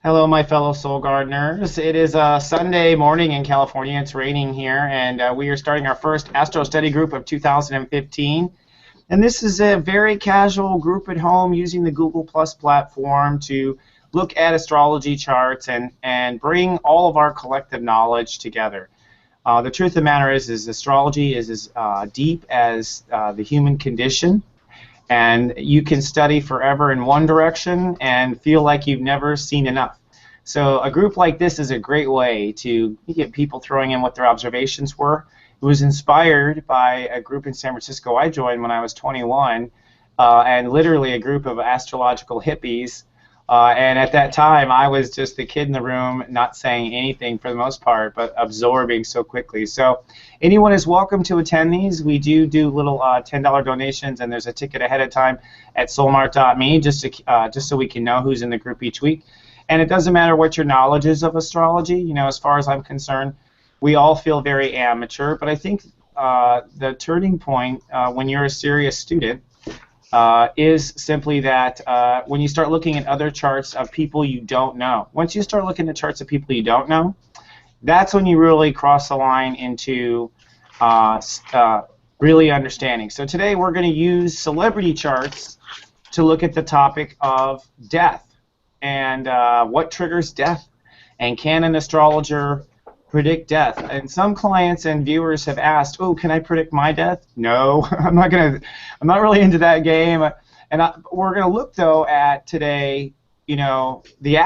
Hello, my fellow soul gardeners. It is a Sunday morning in California. It's raining here, and we are starting our first Astro study group of 2015. And this is a very casual group at home using the Google Plus platform to look at astrology charts and bring all of our collective knowledge together. The truth of the matter is astrology is as deep as the human condition. And you can study forever in one direction and feel like you've never seen enough. So a group like this is a great way to get people throwing in what their observations were. It was inspired by a group in San Francisco I joined when I was 21, and literally a group of astrological hippies. And at that time, I was just the kid in the room, not saying anything for the most part, but absorbing so quickly. So anyone is welcome to attend these. We do little $10 donations, and there's a ticket ahead of time at soulmart.me just so we can know who's in the group each week. And it doesn't matter what your knowledge is of astrology. You know, as far as I'm concerned, we all feel very amateur. But I think the turning point when you're a serious student is simply that when you start looking at other charts of people you don't know. Once you start looking at charts of people you don't know, that's when you really cross the line into really understanding. So today we're going to use celebrity charts to look at the topic of death and what triggers death, and can an astrologer predict death? And some clients and viewers have asked, "Oh, can I predict my death?" No, I'm not really into that game. And we're going to look though at today, you know,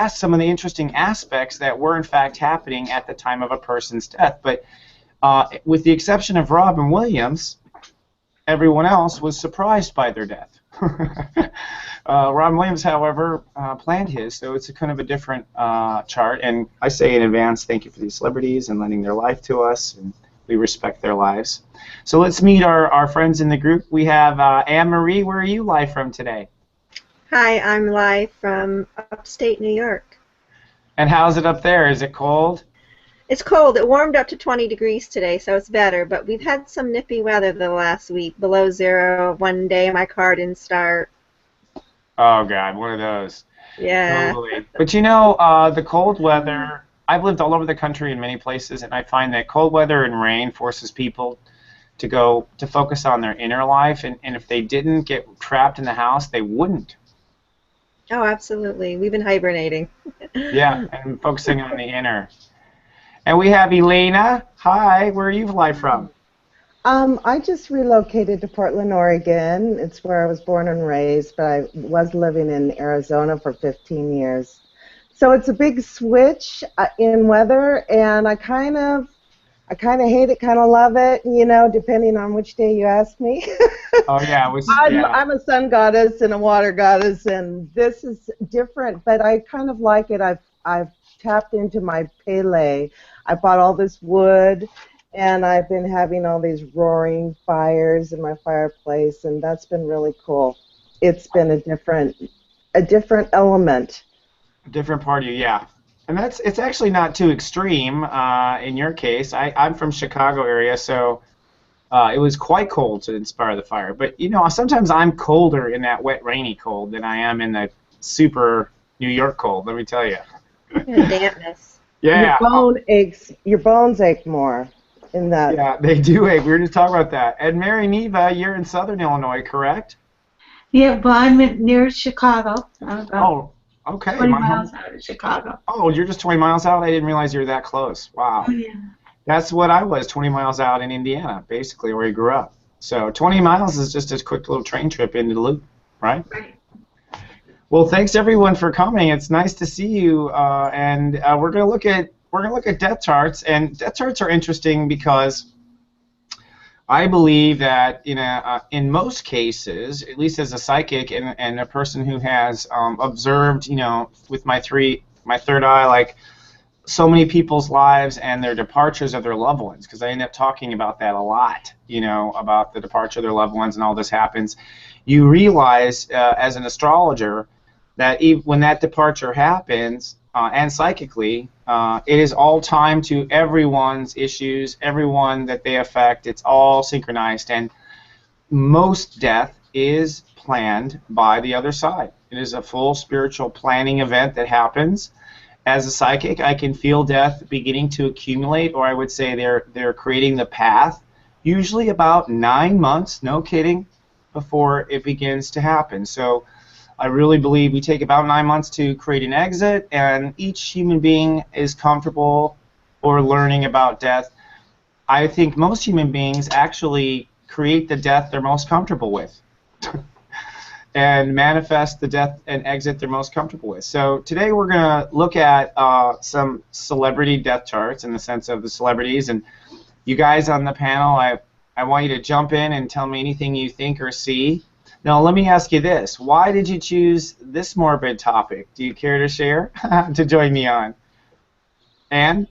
some of the interesting aspects that were in fact happening at the time of a person's death. But with the exception of Robin Williams, everyone else was surprised by their death. Robin Williams, however, planned his, so it's a kind of a different chart. And I say in advance, thank you for these celebrities and lending their life to us, and we respect their lives. So let's meet our friends in the group. We have Anne-Marie. Where are you live from today? Hi, I'm live from upstate New York. And how's it up there? Is it cold? It's cold. It warmed up to 20 degrees today, so it's better, but we've had some nippy weather the last week. Below zero. One day my car didn't start. Oh, God, one of those. Yeah. Totally. But you know, the cold weather, I've lived all over the country in many places, and I find that cold weather and rain forces people to focus on their inner life, and if they didn't get trapped in the house, they wouldn't. Oh, absolutely. We've been hibernating. Yeah, and focusing on the inner. And we have Elena. Hi, where are you live from? I just relocated to Portland, Oregon. It's where I was born and raised, but I was living in Arizona for 15 years. So it's a big switch in weather, and I kind of hate it, kind of love it, you know, depending on which day you ask me. Oh yeah, I'm a sun goddess and a water goddess, and this is different, but I kind of like it. I've tapped into my Pele. I bought all this wood, and I've been having all these roaring fires in my fireplace, and that's been really cool. It's been a different element. A different part of you, yeah. And it's actually not too extreme in your case. I'm from Chicago area, so it was quite cold to inspire the fire. But you know, sometimes I'm colder in that wet, rainy cold than I am in the super New York cold. Let me tell you. Yeah, dampness. Yeah. Your bones ache more in that. Yeah, they do ache. We were just talking about that. And Mary Neva, you're in Southern Illinois, correct? Yeah, well, I'm near Chicago. I'm about okay. 20 miles out of Chicago. Oh, you're just 20 miles out? I didn't realize you were that close. Wow. Oh, yeah. That's what I was, 20 miles out in Indiana, basically, where I grew up. So 20 miles is just a quick little train trip into the loop, right? Right. Well, thanks everyone for coming. It's nice to see you, and we're going to look at death charts, and death charts are interesting because I believe that in most cases, at least as a psychic and a person who has observed, you know, with my third eye, like so many people's lives and their departures of their loved ones, because I end up talking about that a lot, you know, about the departure of their loved ones and all this happens. You realize as an astrologer that when that departure happens, and psychically, it is all time to everyone's issues, everyone that they affect. It's all synchronized, and most death is planned by the other side. It is a full spiritual planning event that happens, as a psychic, I can feel death beginning to accumulate, or I would say they're creating the path, usually about 9 months, no kidding, before it begins to happen. So I really believe we take about 9 months to create an exit, and each human being is comfortable or learning about death. I think most human beings actually create the death they're most comfortable with. And manifest the death and exit they're most comfortable with. So today we're going to look at some celebrity death charts in the sense of the celebrities. And you guys on the panel, I want you to jump in and tell me anything you think or see. Now let me ask you this. Why did you choose this morbid topic? Do you care to share to join me on? Anne?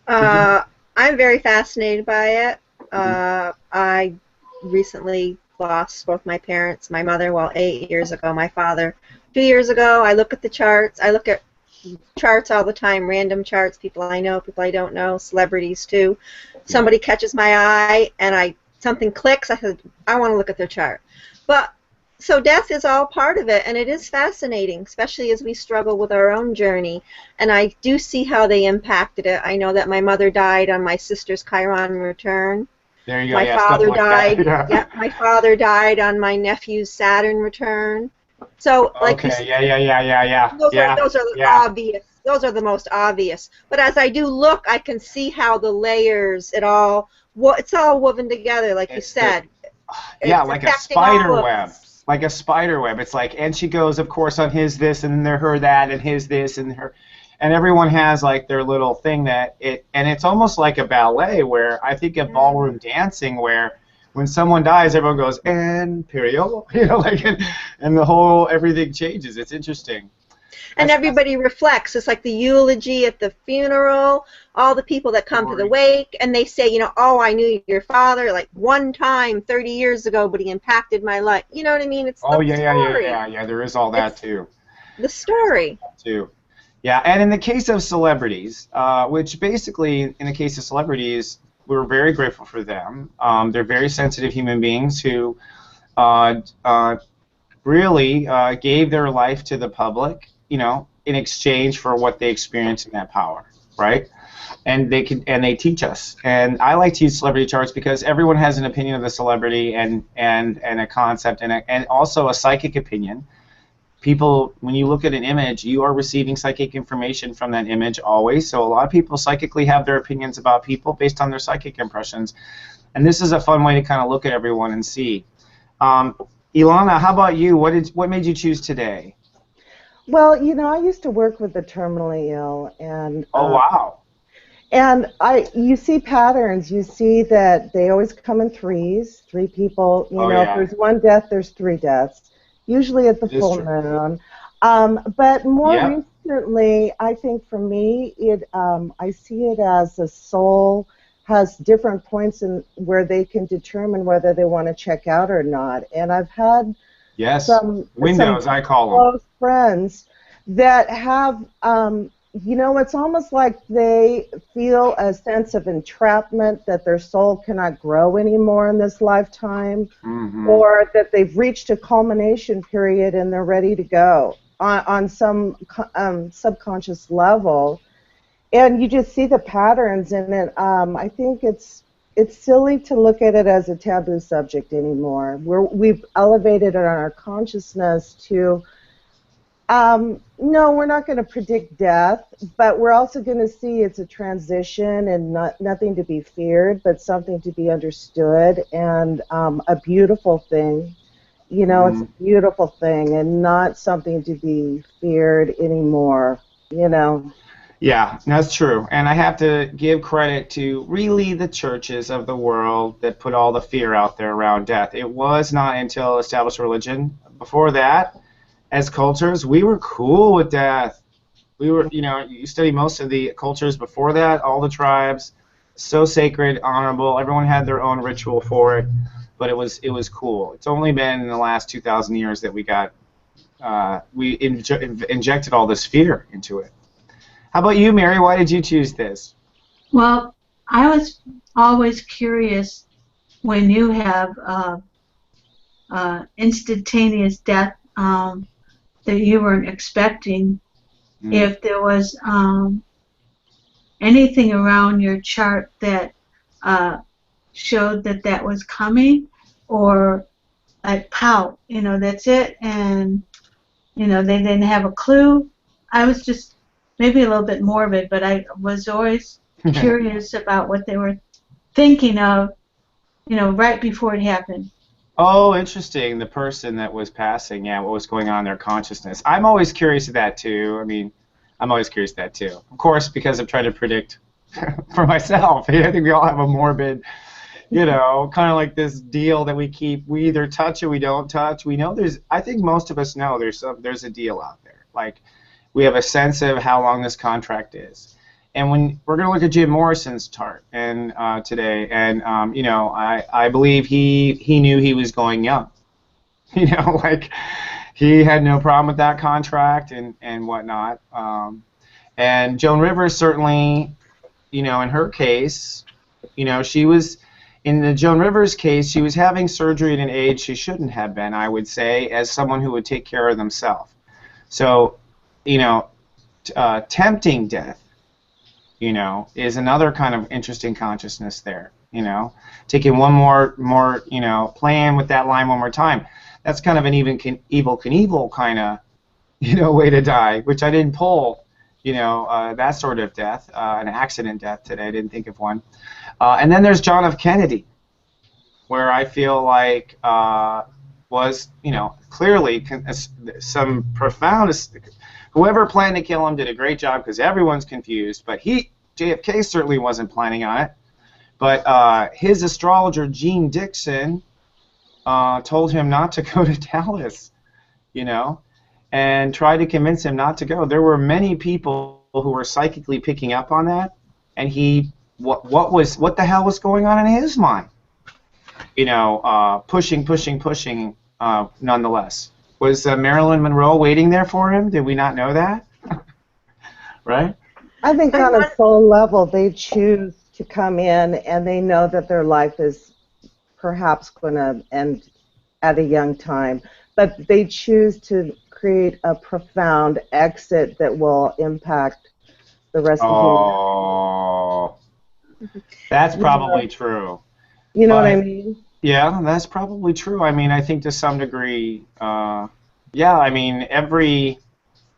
I'm very fascinated by it. I recently lost both my parents, my mother, 8 years ago, my father 2 years ago. I look at the charts. I look at charts all the time, random charts, people I know, people I don't know, celebrities too. Somebody catches my eye and something clicks. I said, I want to look at their chart. But so death is all part of it, and it is fascinating, especially as we struggle with our own journey. And I do see how they impacted it. I know that my mother died on my sister's Chiron return. There you go. My Yeah, father stuff like died. that. Yeah, my father died on my nephew's Saturn return. So, like you Okay. said, Yeah. those are obvious. Those are the most obvious. But as I do look, I can see how the layers, it's all woven together, like you said. Yeah, It's like a affecting all spider of web. us. Like a spider web. It's like, and she goes, of course, on his this, and her that, and his this, and her, and everyone has like their little thing and it's almost like a ballet where I think of ballroom dancing where when someone dies, everyone goes, and Imperial, like, and the whole, everything changes. It's interesting. And everybody reflects. It's like the eulogy at the funeral, all the people that come to the wake, and they say, oh, I knew your father like one time 30 years ago, but he impacted my life. You know what I mean? It's the story. Yeah, there is all that too. The story. Yeah, and in the case of celebrities, which basically, in the case of celebrities, we're very grateful for them. They're very sensitive human beings who really gave their life to the public, in exchange for what they experience in that power, right? And they teach us. And I like to use celebrity charts because everyone has an opinion of the celebrity and a concept and also a psychic opinion. People, when you look at an image, you are receiving psychic information from that image always. So a lot of people psychically have their opinions about people based on their psychic impressions. And this is a fun way to kind of look at everyone and see. Ilana, how about you? What made you choose today? Well, I used to work with the terminally ill, and oh wow. And you see patterns. You see that they always come in threes. 3 people. If there's 1 death, there's 3 deaths. Usually at the full moon. But more recently, I think for me, I see it as a soul has different points in where they can determine whether they want to check out or not. And I've had some windows, I call them, close friends that have, it's almost like they feel a sense of entrapment that their soul cannot grow anymore in this lifetime, or that they've reached a culmination period and they're ready to go on some subconscious level. And you just see the patterns in it. I think it's silly to look at it as a taboo subject anymore. We've elevated our consciousness to, no, we're not going to predict death, but we're also going to see it's a transition and nothing to be feared, but something to be understood, and a beautiful thing. It's a beautiful thing and not something to be feared anymore, Yeah, that's true. And I have to give credit to really the churches of the world that put all the fear out there around death. It was not until established religion. Before that, as cultures, we were cool with death. We were, you study most of the cultures before that, all the tribes, so sacred, honorable. Everyone had their own ritual for it, but it was cool. It's only been in the last 2,000 years that we injected all this fear into it. How about you, Mary? Why did you choose this? Well, I was always curious when you have instantaneous death that you weren't expecting, if there was anything around your chart that showed that that was coming, or like, pow, that's it, and they didn't have a clue. I was just maybe a little bit morbid, but I was always curious about what they were thinking of, right before it happened. Oh, interesting. The person that was passing, yeah, what was going on in their consciousness. I'm always curious of that too. I mean, I'm always curious of that too. Of course, because I'm trying to predict for myself. I think we all have a morbid, kind of like this deal that we keep. We either touch or we don't touch. We know I think most of us know there's a deal out there. Like, we have a sense of how long this contract is. And when we're going to look at Jim Morrison's chart and today, and I believe he knew he was going young. Like, he had no problem with that contract and whatnot. And Joan Rivers certainly, in her case, she was, in the Joan Rivers case, she was having surgery at an age she shouldn't have been, I would say, as someone who would take care of themselves. So, tempting death, is another kind of interesting consciousness there. Taking one more, playing with that line one more time. That's kind of an Evel Knievel kind of, way to die, which I didn't pull, that sort of death, an accident death today. I didn't think of one. And then there's John F. Kennedy, where I feel like was, clearly some profound. Whoever planned to kill him did a great job because everyone's confused. But JFK certainly wasn't planning on it. But his astrologer, Gene Dixon, told him not to go to Dallas, and tried to convince him not to go. There were many people who were psychically picking up on that, and what the hell was going on in his mind? Pushing, nonetheless. Was Marilyn Monroe waiting there for him? Did we not know that? Right? I think on a soul level, they choose to come in and they know that their life is perhaps going to end at a young time, but they choose to create a profound exit that will impact the rest of humanity. That's probably true. You know what I mean? Yeah, that's probably true. I mean, I think to some degree, every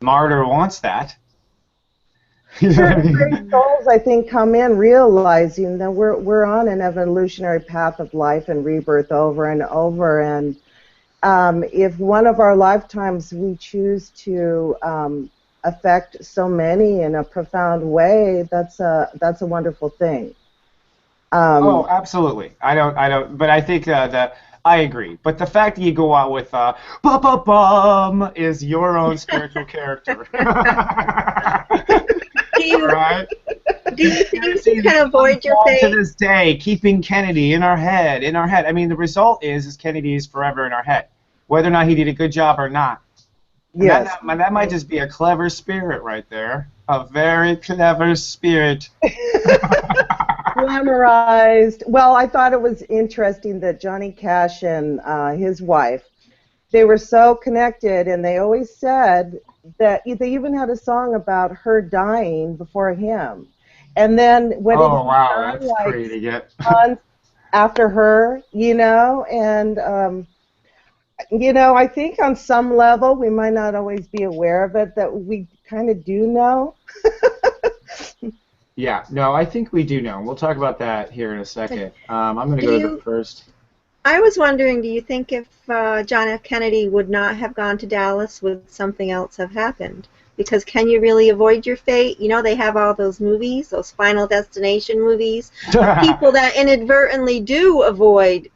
martyr wants that. Certain souls, I think, come in realizing that we're on an evolutionary path of life and rebirth over and over, and if one of our lifetimes we choose to affect so many in a profound way, that's a wonderful thing. Oh, absolutely. But I think that I agree. But the fact that you go out with bum is your own spiritual character. Do you right? Do you think you can avoid your fate? To this day, keeping Kennedy in our head. I mean, the result is Kennedy is forever in our head, whether or not he did a good job or not. Yes. That might just be a clever spirit right there. A very clever spirit. Glamorized. Well, I thought it was interesting that Johnny Cash and his wife, they were so connected, and they always said that they even had a song about her dying before him. And then when that's pretty good. Months after her, and I think on some level we might not always be aware of it, that we kind of do know. Yeah, no, I think we do know. We'll talk about that here in a second. I'm going to go to the first. I was wondering, do you think if John F. Kennedy would not have gone to Dallas, would something else have happened? Because can you really avoid your fate? They have all those movies, those Final Destination movies, people that inadvertently do avoid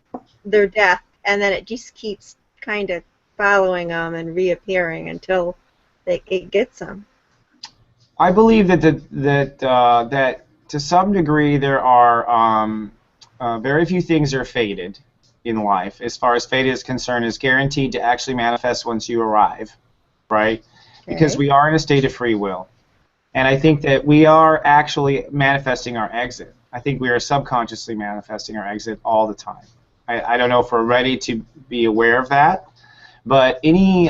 their death, and then it just keeps kind of following them and reappearing until it gets them. I believe that that to some degree there are very few things are fated in life. As far as fate is concerned, is guaranteed to actually manifest once you arrive, right? Okay. Because we are in a state of free will, and I think that we are actually manifesting our exit. I think we are subconsciously manifesting our exit all the time. I don't know if we're ready to be aware of that, but any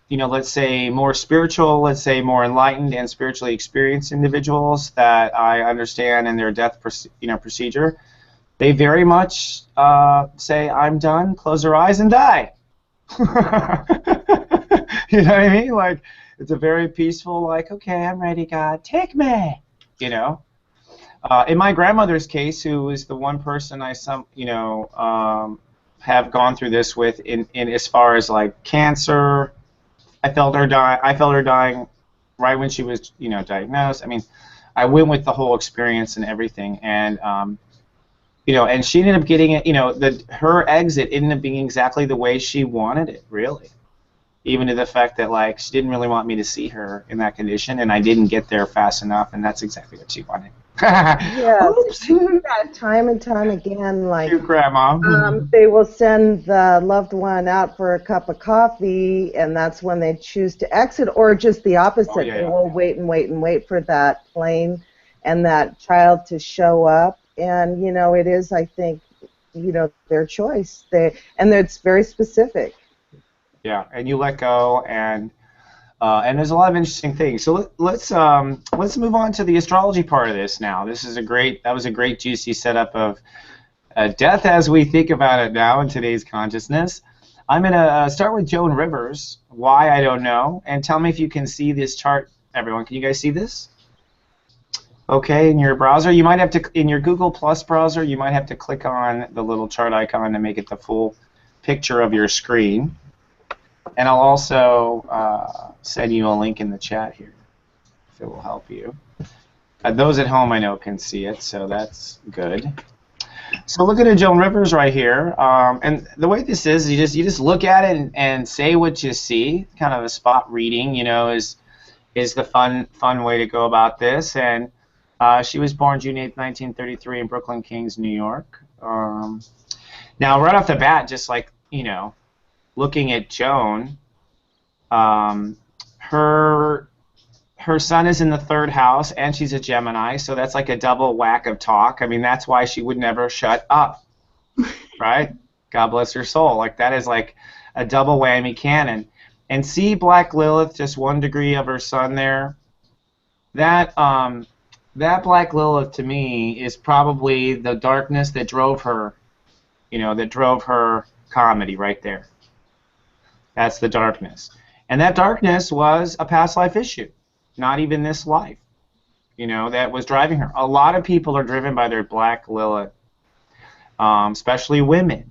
you know, let's say more spiritual, let's say more enlightened and spiritually experienced individuals that I understand in their death, procedure, they very much say, "I'm done," close their eyes, and die. You know what I mean? Like, it's a very peaceful, like, "Okay, I'm ready, God, take me." You know. In my grandmother's case, who is the one person have gone through this with in as far as like cancer. I felt her die. I felt her dying right when she was, diagnosed. I mean, I went with the whole experience and everything, and and she ended up getting it. Her exit ended up being exactly the way she wanted it, really. Even to the fact that like she didn't really want me to see her in that condition, and I didn't get there fast enough, and that's exactly what she wanted. Yes, Oops. we do that time and time again. Like, Cute grandma. they will send the loved one out for a cup of coffee, and that's when they choose to exit, or just the opposite. Oh, yeah, They yeah. will wait and wait and wait for that plane and that child to show up. And, it is, I think, their choice. And it's very specific. Yeah, and you let go, and there's a lot of interesting things. So let's move on to the astrology part of this now. That was a great juicy setup of death as we think about it now in today's consciousness. I'm gonna start with Joan Rivers. Why, I don't know, and tell me if you can see this chart. Everyone, can you guys see this? Okay, in your browser, you might have to, in your Google Plus browser, you might have to click on the little chart icon to make it the full picture of your screen. And I'll also send you a link in the chat here, if it will help you. Those at home, I know, can see it, so that's good. So look at Joan Rivers right here, and the way this is, you just look at it and say what you see. Kind of a spot reading, is the fun way to go about this. And she was born June 8th, 1933, in Brooklyn, Kings, New York. Now, right off the bat, just like looking at Joan, her sun is in the 3rd house, and she's a Gemini, so that's like a double whack of talk. I mean, that's why she would never shut up, right? God bless her soul. Like, that is like a double whammy cannon. And see Black Lilith, just 1 degree of her sun there. That Black Lilith, to me, is probably the darkness that drove her, comedy right there. That's the darkness. And that darkness was a past life issue, not even this life, that was driving her. A lot of people are driven by their Black Lilith, especially women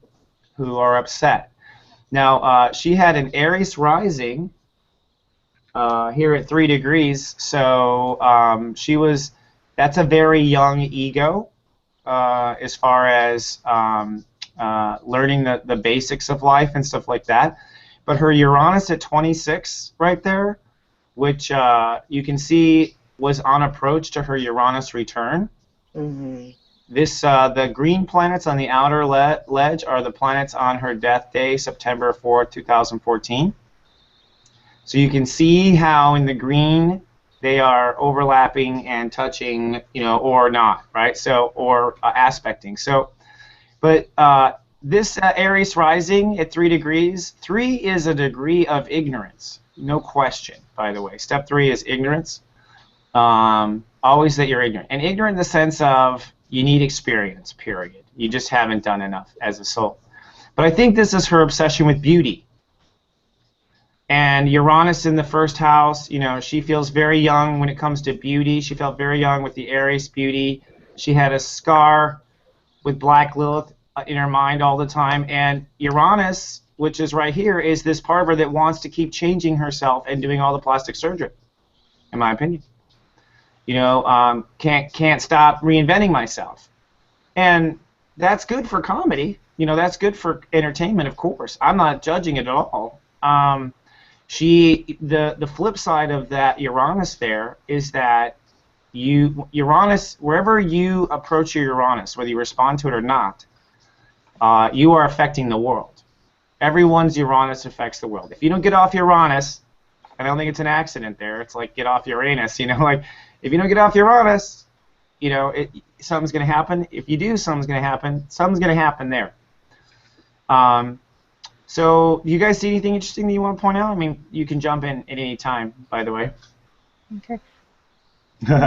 who are upset. Now, she had an Aries rising here at 3 degrees, so that's a very young ego as far as learning the basics of life and stuff like that. But her Uranus at 26 right there, which you can see was on approach to her Uranus return. Mm-hmm. The green planets on the outer ledge are the planets on her death day, September 4th, 2014. So you can see how in the green they are overlapping and touching, or not, right? So, or aspecting. So, but this Aries rising at 3 degrees, 3 is a degree of ignorance, no question, by the way. Step 3 is ignorance. Always that you're ignorant. And ignorant in the sense of you need experience, period. You just haven't done enough as a soul. But I think this is her obsession with beauty. And Uranus in the 1st house, she feels very young when it comes to beauty. She felt very young with the Aries beauty. She had a scar with Black Lilith in her mind all the time. And Uranus, which is right here, is this part of her that wants to keep changing herself and doing all the plastic surgery, in my opinion. Can't stop reinventing myself. And that's good for comedy. That's good for entertainment, of course. I'm not judging it at all. The flip side of that Uranus there is that Uranus, wherever you approach your Uranus, whether you respond to it or not, you are affecting the world. Everyone's Uranus affects the world. If you don't get off Uranus, I don't think it's an accident there. It's like get off Uranus, like if you don't get off Uranus, something's going to happen. If you do, something's going to happen. Something's going to happen there. So, you guys see anything interesting that you want to point out? I mean, you can jump in at any time, by the way. Okay.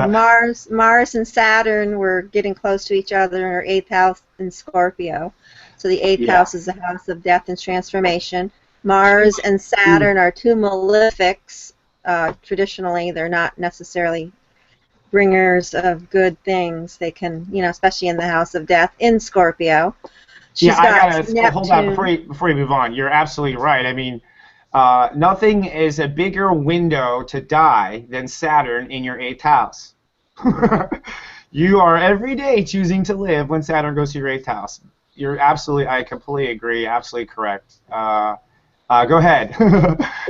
Mars and Saturn were getting close to each other in our eighth house in Scorpio. So the eighth Yeah. house is the house of death and transformation. Mars and Saturn are two malefics. Traditionally, they're not necessarily bringers of good things. They can, especially in the house of death in Scorpio. She's I got gotta hold on Neptune. before you move on. You're absolutely right. I mean, nothing is a bigger window to die than Saturn in your eighth house. You are every day choosing to live when Saturn goes to your eighth house. I completely agree. Absolutely correct. Go ahead.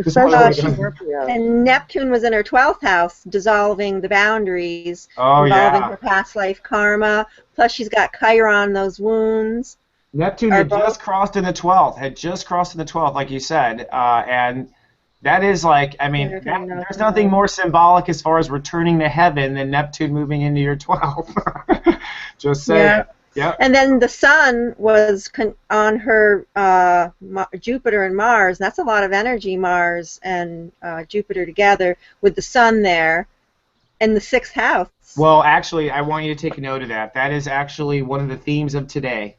Especially She- Scorpio. And Neptune was in her 12th house, dissolving the boundaries, Oh, involving yeah. her past life karma. Plus, she's got Chiron, those wounds. Neptune Are had both- just crossed in the 12th, like you said, and that is like, I mean, there's nothing more symbolic as far as returning to heaven than Neptune moving into your 12th. Just saying. Yeah. Yep. And then the Sun was on her Jupiter and Mars. And that's a lot of energy, Mars and Jupiter together with the Sun there in the 6th house. Well, actually, I want you to take note of that. That is actually one of the themes of today.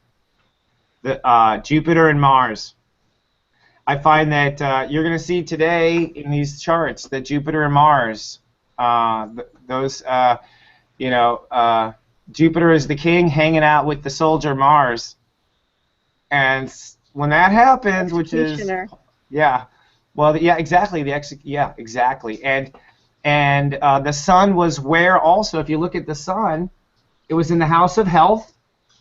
The Jupiter and Mars. I find that you're going to see today in these charts that Jupiter and Mars, Jupiter is the king hanging out with the soldier Mars. And when that happens, which is, Executioner. exactly, exactly. And the sun was where also, if you look at the sun, it was in the house of health.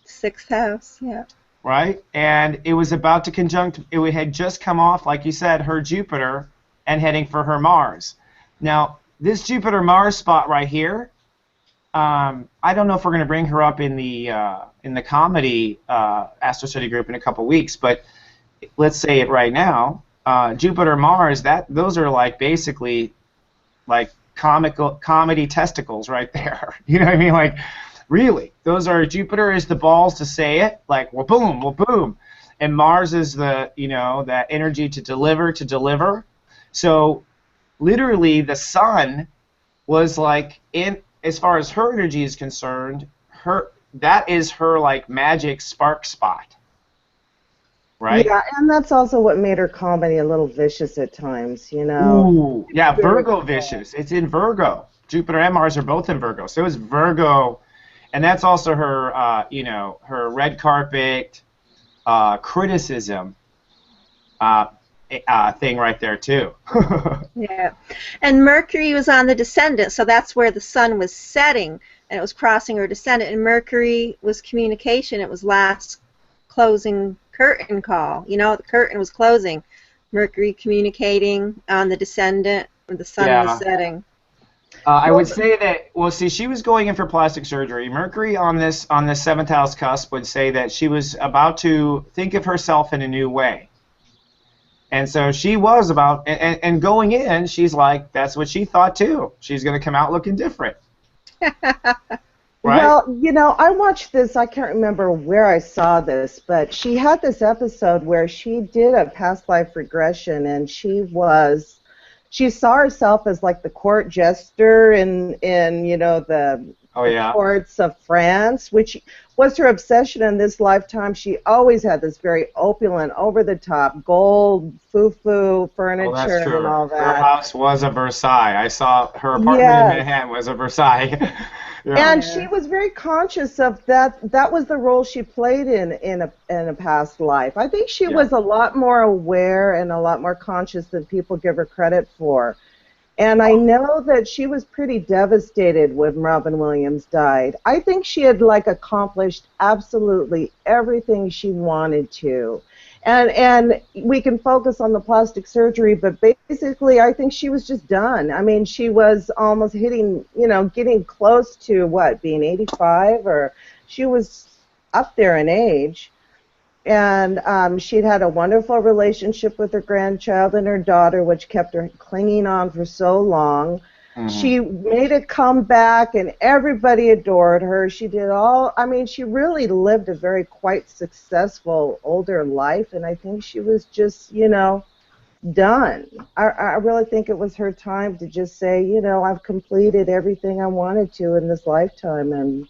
6th house, yeah. Right? And it was about to conjunct, it had just come off, like you said, her Jupiter and heading for her Mars. Now, this Jupiter-Mars spot right here, I don't know if we're going to bring her up in the comedy Astro Study group in a couple weeks, but let's say it right now. Jupiter-Mars, those are like basically like comedy testicles right there. You know what I mean? Like, really, those are, Jupiter is the balls to say it, like, well, boom, and Mars is the, that energy to deliver. So, literally, the sun was like, as far as her energy is concerned, that is her like magic spark spot, right? Yeah, and that's also what made her comedy a little vicious at times, Ooh, yeah, Virgo vicious. It's in Virgo. Jupiter and Mars are both in Virgo, so it's Virgo. And that's also her, her red carpet criticism thing right there, too. Yeah. And Mercury was on the descendant, so that's where the sun was setting, and it was crossing her descendant. And Mercury was communication. It was last closing curtain call. The curtain was closing. Mercury communicating on the descendant, where the sun was setting. I would say that, well, see, she was going in for plastic surgery. Mercury on this 7th house cusp would say that she was about to think of herself in a new way. And so she was about, and going in, she's like, that's what she thought too. She's going to come out looking different. Right? Well, I watched this, I can't remember where I saw this, but she had this episode where she did a past life regression, and she saw herself as like the court jester in the courts of France, which was her obsession in this lifetime. She always had this very opulent, over-the-top, gold, foo-foo furniture and all that. Her house was a Versailles. I saw her apartment in Manhattan was a Versailles. And she was very conscious of that. That was the role she played in a past life. I think she was a lot more aware and a lot more conscious than people give her credit for. And I know that she was pretty devastated when Robin Williams died. I think she had accomplished absolutely everything she wanted to. And we can focus on the plastic surgery, but basically I think she was just done. I mean, she was almost hitting, getting close to being 85, or she was up there in age. And she'd had a wonderful relationship with her grandchild and her daughter, which kept her clinging on for so long. She made a comeback, and everybody adored her. She did all, I mean, she really lived a very quite successful older life, and I think she was just, you know, done. I really think it was her time to just say, you know, I've completed everything I wanted to in this lifetime, and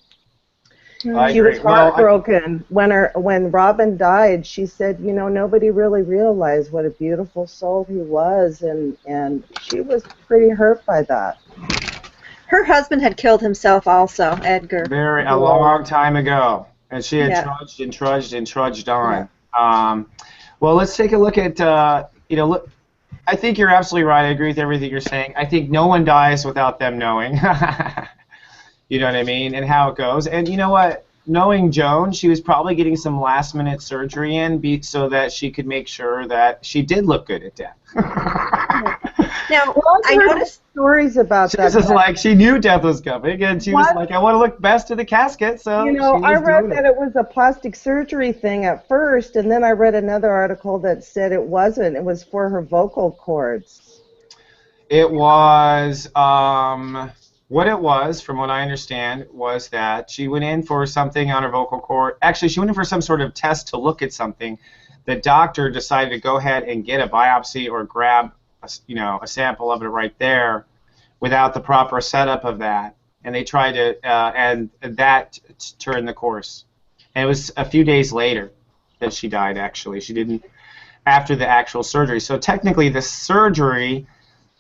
I she was agree. Well, heartbroken when Robin died. She said, you know, nobody really realized what a beautiful soul he was, and she was pretty hurt by that. Her husband had killed himself also, Edgar. a long time ago, and she had Yeah. trudged and trudged and trudged on. Well, let's take a look at you know, look. I think you're absolutely right. I agree with everything you're saying. I think no one dies without them knowing. You know what I mean? And how it goes. And you know what? Knowing Joan, she was probably getting some last-minute surgery in so that she could make sure that she did look good at death. Now, Well, I noticed stories about She that. was like, she knew death was coming, and she was What? like, I want to look best in the casket, so You know, she I was read doing that it was a plastic surgery thing at first, and then I read another article that said it wasn't. It was for her vocal cords. It was, what it was, from what I understand, was that she went in for something on her vocal cord. Actually, she went in for some sort of test to look at something. The doctor decided to go ahead and get a biopsy or grab, a sample of it right there without the proper setup of that. And they tried to, and that turned the course. And it was a few days later that she died, actually. She didn't, after the actual surgery. So technically the surgery...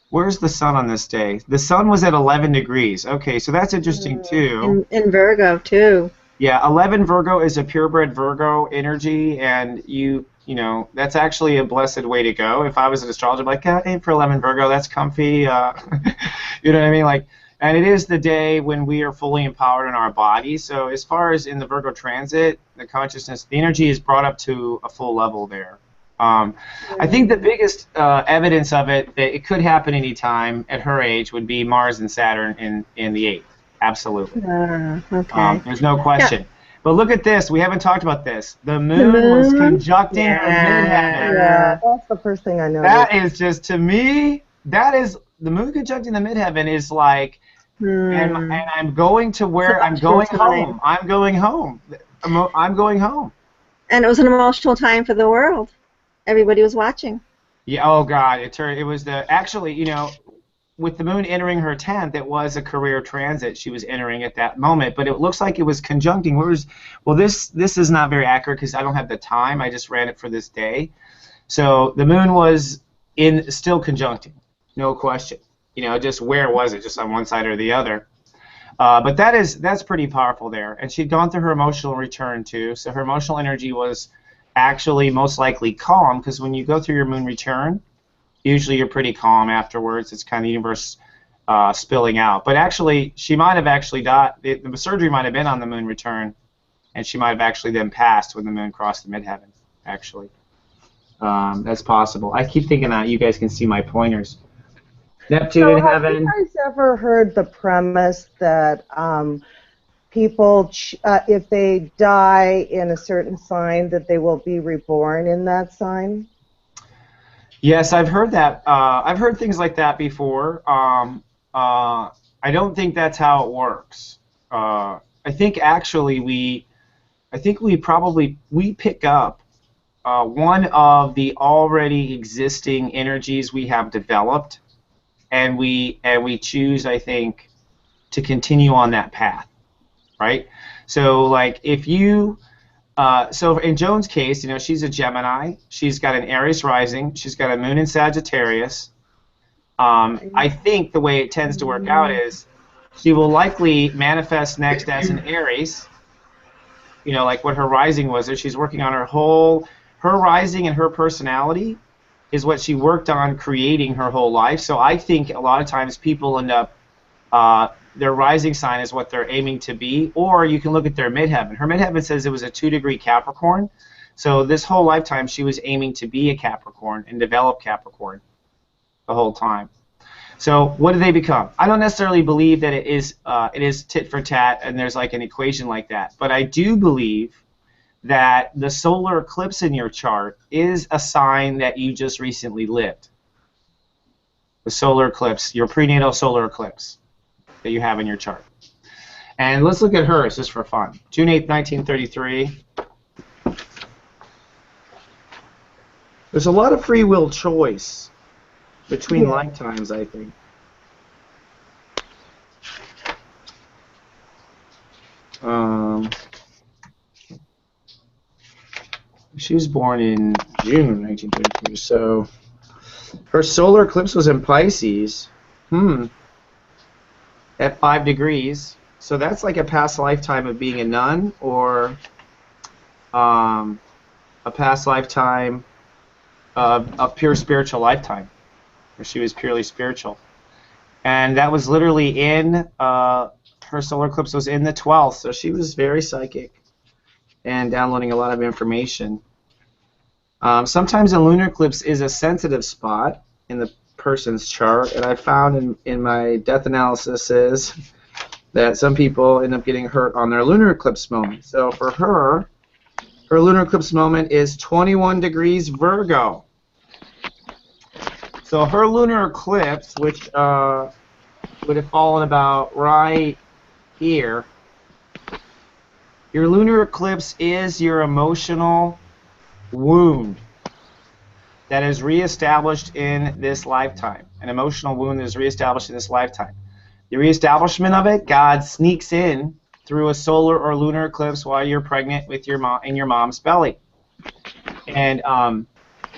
Where's the sun on this day? The sun was at 11 degrees. Okay, so that's interesting too. in Virgo too. Yeah, 11 Virgo is a purebred Virgo energy, and you know, that's actually a blessed way to go. If I was an astrologer, I'd be like, yeah, aim for 11 Virgo. That's comfy. You know what I mean? Like, and it is the day when we are fully empowered in our body. So as far as in the Virgo transit, the consciousness, the energy is brought up to a full level there. I think the biggest evidence of it, that it could happen any time at her age, would be Mars and Saturn in the 8th. Absolutely. Okay. There's no question. Yeah. But look at this. We haven't talked about this. The moon, The moon? was conjuncting the midheaven. Yeah, that's the first thing I noticed. That is just, to me, that is, the moon conjuncting the midheaven is like, and I'm going to where I'm going home. I'm going home. I'm going home. And it was an emotional time for the world. Everybody was watching. Yeah. Oh God! It was actually, you know, with the moon entering her 10th, it was a career transit she was entering at that moment. But it looks like it was conjuncting. Well, this is not very accurate because I don't have the time. I just ran it for this day. So the moon was still conjuncting, no question. You know, just where was it? Just on one side or the other. But that's pretty powerful there. And she'd gone through her emotional return too. So her emotional energy was actually most likely calm, because when you go through your moon return, usually you're pretty calm afterwards. It's kind of the universe spilling out. But actually, she might have actually died. The surgery might have been on the moon return, and she might have actually then passed when the moon crossed the midheaven, actually. That's possible. I keep thinking that you guys can see my pointers. Neptune in heaven. Have you guys ever heard the premise that people, if they die in a certain sign, that they will be reborn in that sign? Yes, I've heard that. I've heard things like that before. I don't think that's how it works. I think actually we pick up one of the already existing energies we have developed, and we choose, I think, to continue on that path. Right? So, like, if you, so in Joan's case, you know, she's a Gemini. She's got an Aries rising. She's got a moon in Sagittarius. I think the way it tends to work out is she will likely manifest next as an Aries. You know, like what her rising was. If she's working on her rising and her personality is what she worked on creating her whole life. So I think a lot of times people end up, their rising sign is what they're aiming to be, or you can look at their midheaven. Her midheaven says it was a 2-degree Capricorn, so this whole lifetime she was aiming to be a Capricorn and develop Capricorn the whole time. So what do they become? I don't necessarily believe that it is tit for tat and there's like an equation like that, but I do believe that the solar eclipse in your chart is a sign that you just recently lived. the solar eclipse, your prenatal solar eclipse that you have in your chart. And let's look at hers just for fun. June 8th, 1933. There's a lot of free will choice between lifetimes, I think. She was born in June 1933, so her solar eclipse was in Pisces. At 5 degrees. So that's like a past lifetime of being a nun, or a past lifetime of a pure spiritual lifetime, where she was purely spiritual. And that was literally in, her solar eclipse was in the 12th, so she was very psychic and downloading a lot of information. Sometimes a lunar eclipse is a sensitive spot in the person's chart, and I found in my death analysis that some people end up getting hurt on their lunar eclipse moment. So for her lunar eclipse moment is 21 degrees Virgo. So her lunar eclipse, which would have fallen about right here, your lunar eclipse is your emotional wound that is reestablished in this lifetime. An emotional wound that is reestablished in this lifetime. The reestablishment of it, God sneaks in through a solar or lunar eclipse while you're pregnant with your mom in your mom's belly. And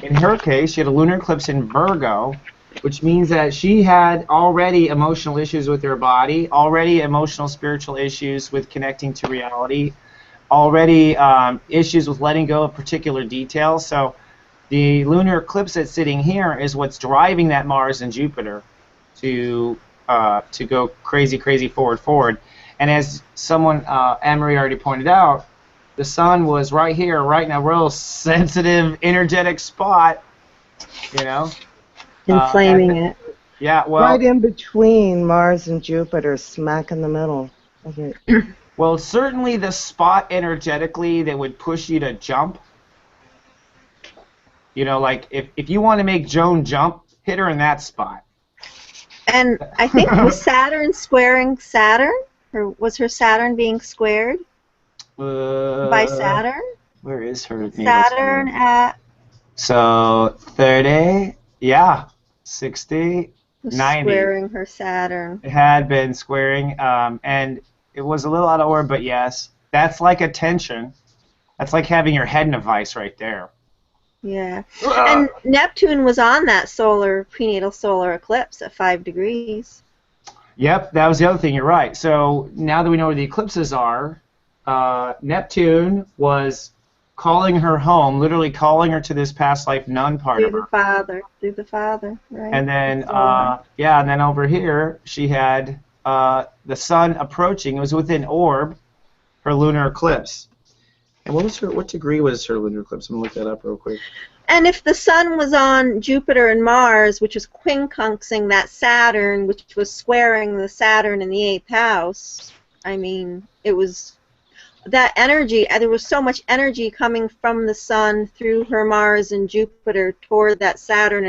in her case, she had a lunar eclipse in Virgo, which means that she had already emotional issues with her body, already emotional spiritual issues with connecting to reality, already issues with letting go of particular details. So the lunar eclipse that's sitting here is what's driving that Mars and Jupiter to go crazy forward. And as someone, Anne-Marie already pointed out, the sun was right here, right in a real sensitive, energetic spot, you know. Inflaming it. Yeah, well. Right in between Mars and Jupiter, smack in the middle of it. Well, certainly the spot energetically that would push you to jump. You know, like if you want to make Joan jump, hit her in that spot. And I think was Saturn squaring Saturn? Or was her Saturn being squared by Saturn? Where is her? Saturn at... So 30, yeah, 60, was 90. Squaring her Saturn. It had been squaring, and it was a little out of order, but yes. That's like a tension. That's like having your head in a vice right there. Yeah. And Neptune was on that prenatal solar eclipse at 5 degrees. Yep, that was the other thing. You're right. So now that we know where the eclipses are, Neptune was calling her home, literally calling her to this past life nun part of her. Through the father, right? And then, and then over here she had the sun approaching. It was within orb, her lunar eclipse. And what degree was her lunar eclipse? I'm gonna look that up real quick. And if the sun was on Jupiter and Mars, which was quincunxing that Saturn, which was squaring the Saturn in the 8th house, I mean, it was that energy. There was so much energy coming from the sun through her Mars and Jupiter toward that Saturn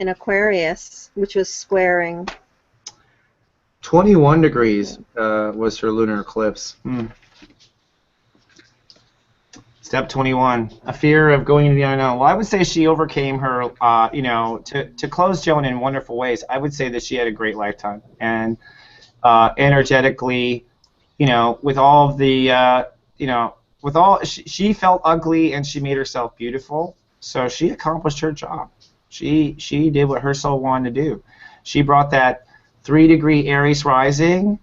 in Aquarius, which was squaring. 21 degrees was her lunar eclipse. Step 21, a fear of going into the unknown. Well, I would say she overcame her, to close Joan in wonderful ways. I would say that she had a great lifetime. And energetically, with all of the, she felt ugly and she made herself beautiful. So she accomplished her job. She did what her soul wanted to do. She brought that 3-degree Aries rising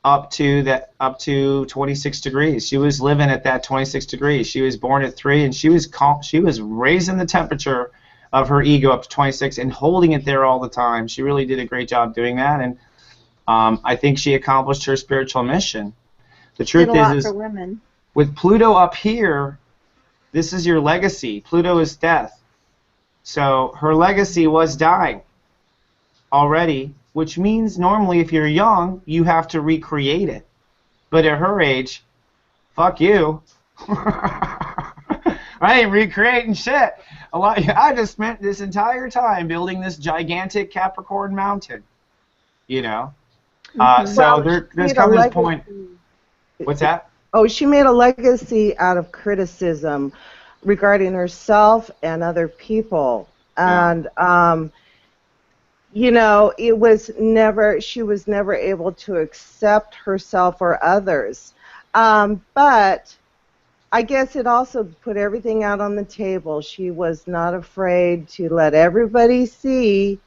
up to 26 degrees. She was living at that 26 degrees. She was born at 3, and she was raising the temperature of her ego up to 26 and holding it there all the time. She really did a great job doing that, and I think she accomplished her spiritual mission. The truth is for women. With Pluto up here, this is your legacy. Pluto is death. So her legacy was dying already, which means normally if you're young, you have to recreate it. But at her age, fuck you. I ain't recreating shit. I just spent this entire time building this gigantic Capricorn mountain. You know. So there's come this point. What's that? Oh, she made a legacy out of criticism regarding herself and other people. And, you know, she was never able to accept herself or others. But I guess it also put everything out on the table. She was not afraid to let everybody see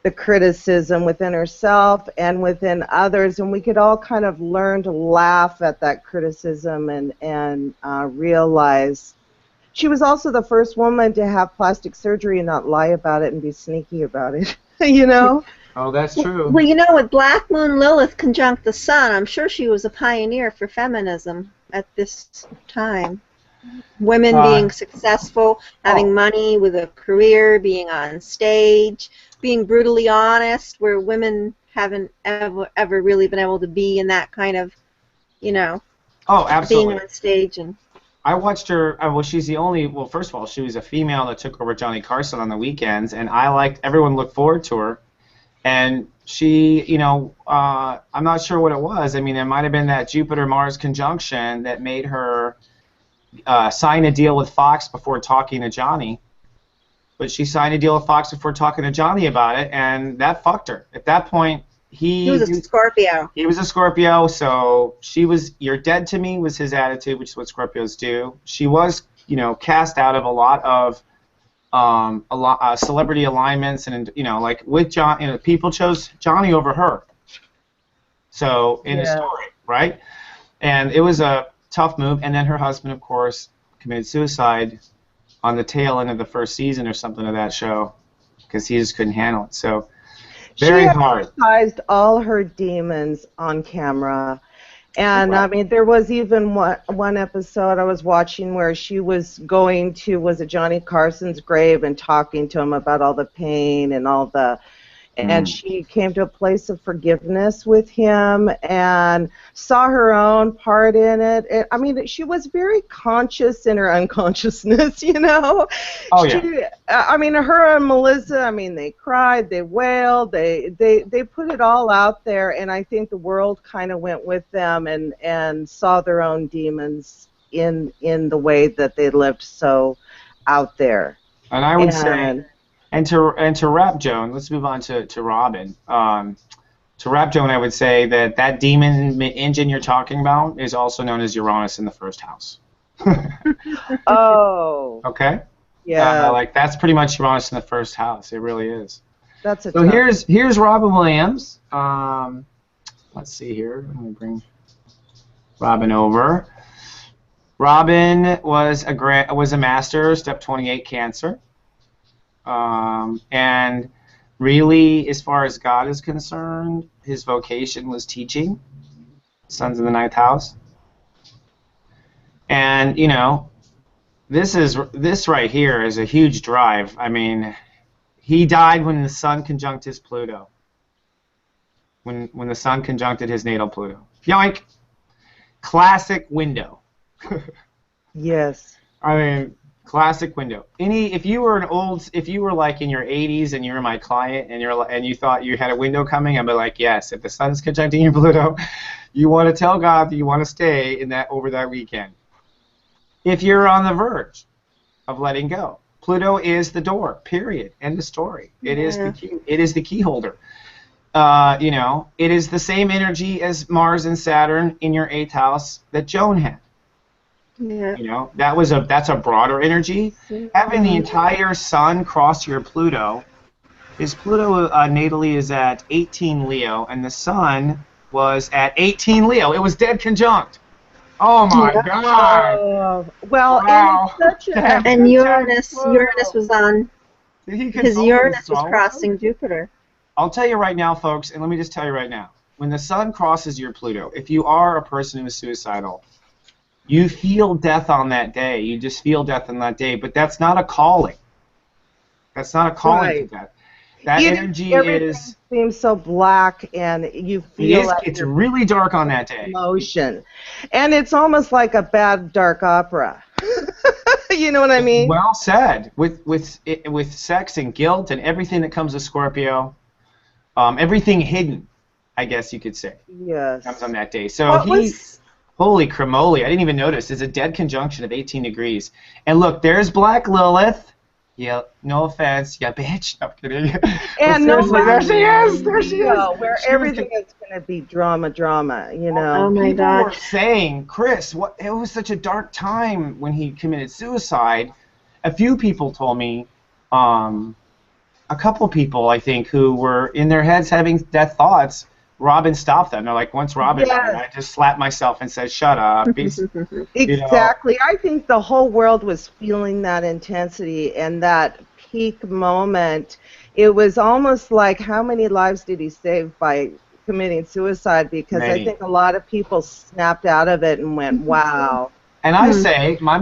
the criticism within herself and within others, and we could all kind of learn to laugh at that criticism and realize. She was also the first woman to have plastic surgery and not lie about it and be sneaky about it, you know? Oh, that's true. Well, you know, with Black Moon Lilith conjunct the Sun, I'm sure she was a pioneer for feminism at this time. Women being successful, having money with a career, being on stage, being brutally honest, where women haven't ever really been able to be in that kind of, you know, absolutely. being on stage. And I watched her. Well, she's the only. Well, first of all, she was a female that took over Johnny Carson on the weekends, and everyone looked forward to her. And she, you know, I'm not sure what it was. I mean, it might have been that Jupiter-Mars conjunction that made her sign a deal with Fox before talking to Johnny. But she signed a deal with Fox before talking to Johnny about it, and that fucked her. At that point, he was a Scorpio. He was a Scorpio, so she was, "You're dead to me" was his attitude, which is what Scorpios do. She was, you know, cast out of a lot of celebrity alignments, and, you know, like with John, you know, people chose Johnny over her. So in the story, right? And it was a tough move. And then her husband, of course, committed suicide on the tail end of the first season or something of that show because he just couldn't handle it. So very hard. She exercised all her demons on camera. And, I mean, there was even one episode I was watching where she was going to, was it Johnny Carson's grave and talking to him about all the pain and all the, and she came to a place of forgiveness with him and saw her own part in it. I mean, she was very conscious in her unconsciousness, you know? Oh, yeah. I mean, her and Melissa, I mean, they cried, they wailed, they put it all out there, and I think the world kind of went with them and saw their own demons in the way that they lived so out there. And I would say... And to wrap Joan, let's move on to Robin. To wrap Joan, I would say that demon engine you're talking about is also known as Uranus in the first house. Oh. Okay. Yeah. Like that's pretty much Uranus in the first house. It really is. That's a. So here's Robin Williams. Let's see here. Let me bring Robin over. Robin was a master, step 28 Cancer. And really, as far as God is concerned, his vocation was teaching. Sons in the ninth house. And, you know, this right here is a huge drive. I mean, he died when the sun conjuncted his Pluto. When the sun conjuncted his natal Pluto. Yoink! Classic window. Yes. I mean, classic window. If you were like in your 80s and you were my client and you thought you had a window coming, I'd be like, yes. If the sun's conjuncting your Pluto, you want to tell God that you want to stay in that over that weekend. If you're on the verge of letting go, Pluto is the door. Period. End of story. It is the key. It is the key holder. You know, it is the same energy as Mars and Saturn in your 8th house that Joan had. Yeah. You know, that's a broader energy. Having the entire sun cross your Pluto, his Pluto natally is at 18 Leo, and the sun was at 18 Leo. It was dead conjunct. Oh my God! Well, wow. And Uranus was on. His Uranus was crossing Jupiter. I'll tell you right now, folks, and let me just tell you right now, when the sun crosses your Pluto, if you are a person who is suicidal, you feel death on that day. You just feel death on that day, but that's not a calling. That's not a calling to death. That energy is seems so black, and you feel like it's really dark on that day. Emotion, and it's almost like a bad dark opera. You know what I mean? Well said. With sex and guilt and everything that comes with Scorpio, everything hidden, I guess you could say, Yes. comes on that day. So What was holy cramoly, I didn't even notice. It's a dead conjunction of 18 degrees. And look, there's Black Lilith. Yeah, no offense, yeah, bitch. No, I'm kidding. And no Seriously, there she is. There she is. where She was everything is going to be drama, you know. Oh my People were God. saying, Chris, what? It was such a dark time when he committed suicide. A few people told me, a couple people, I think, who were in their heads having death thoughts. Robin stopped them. They're like, once Robin died, I just slapped myself and said, shut up. Exactly. I think the whole world was feeling that intensity and that peak moment. It was almost like, how many lives did he save by committing suicide? Because Many. I think a lot of people snapped out of it and went, wow. And I'm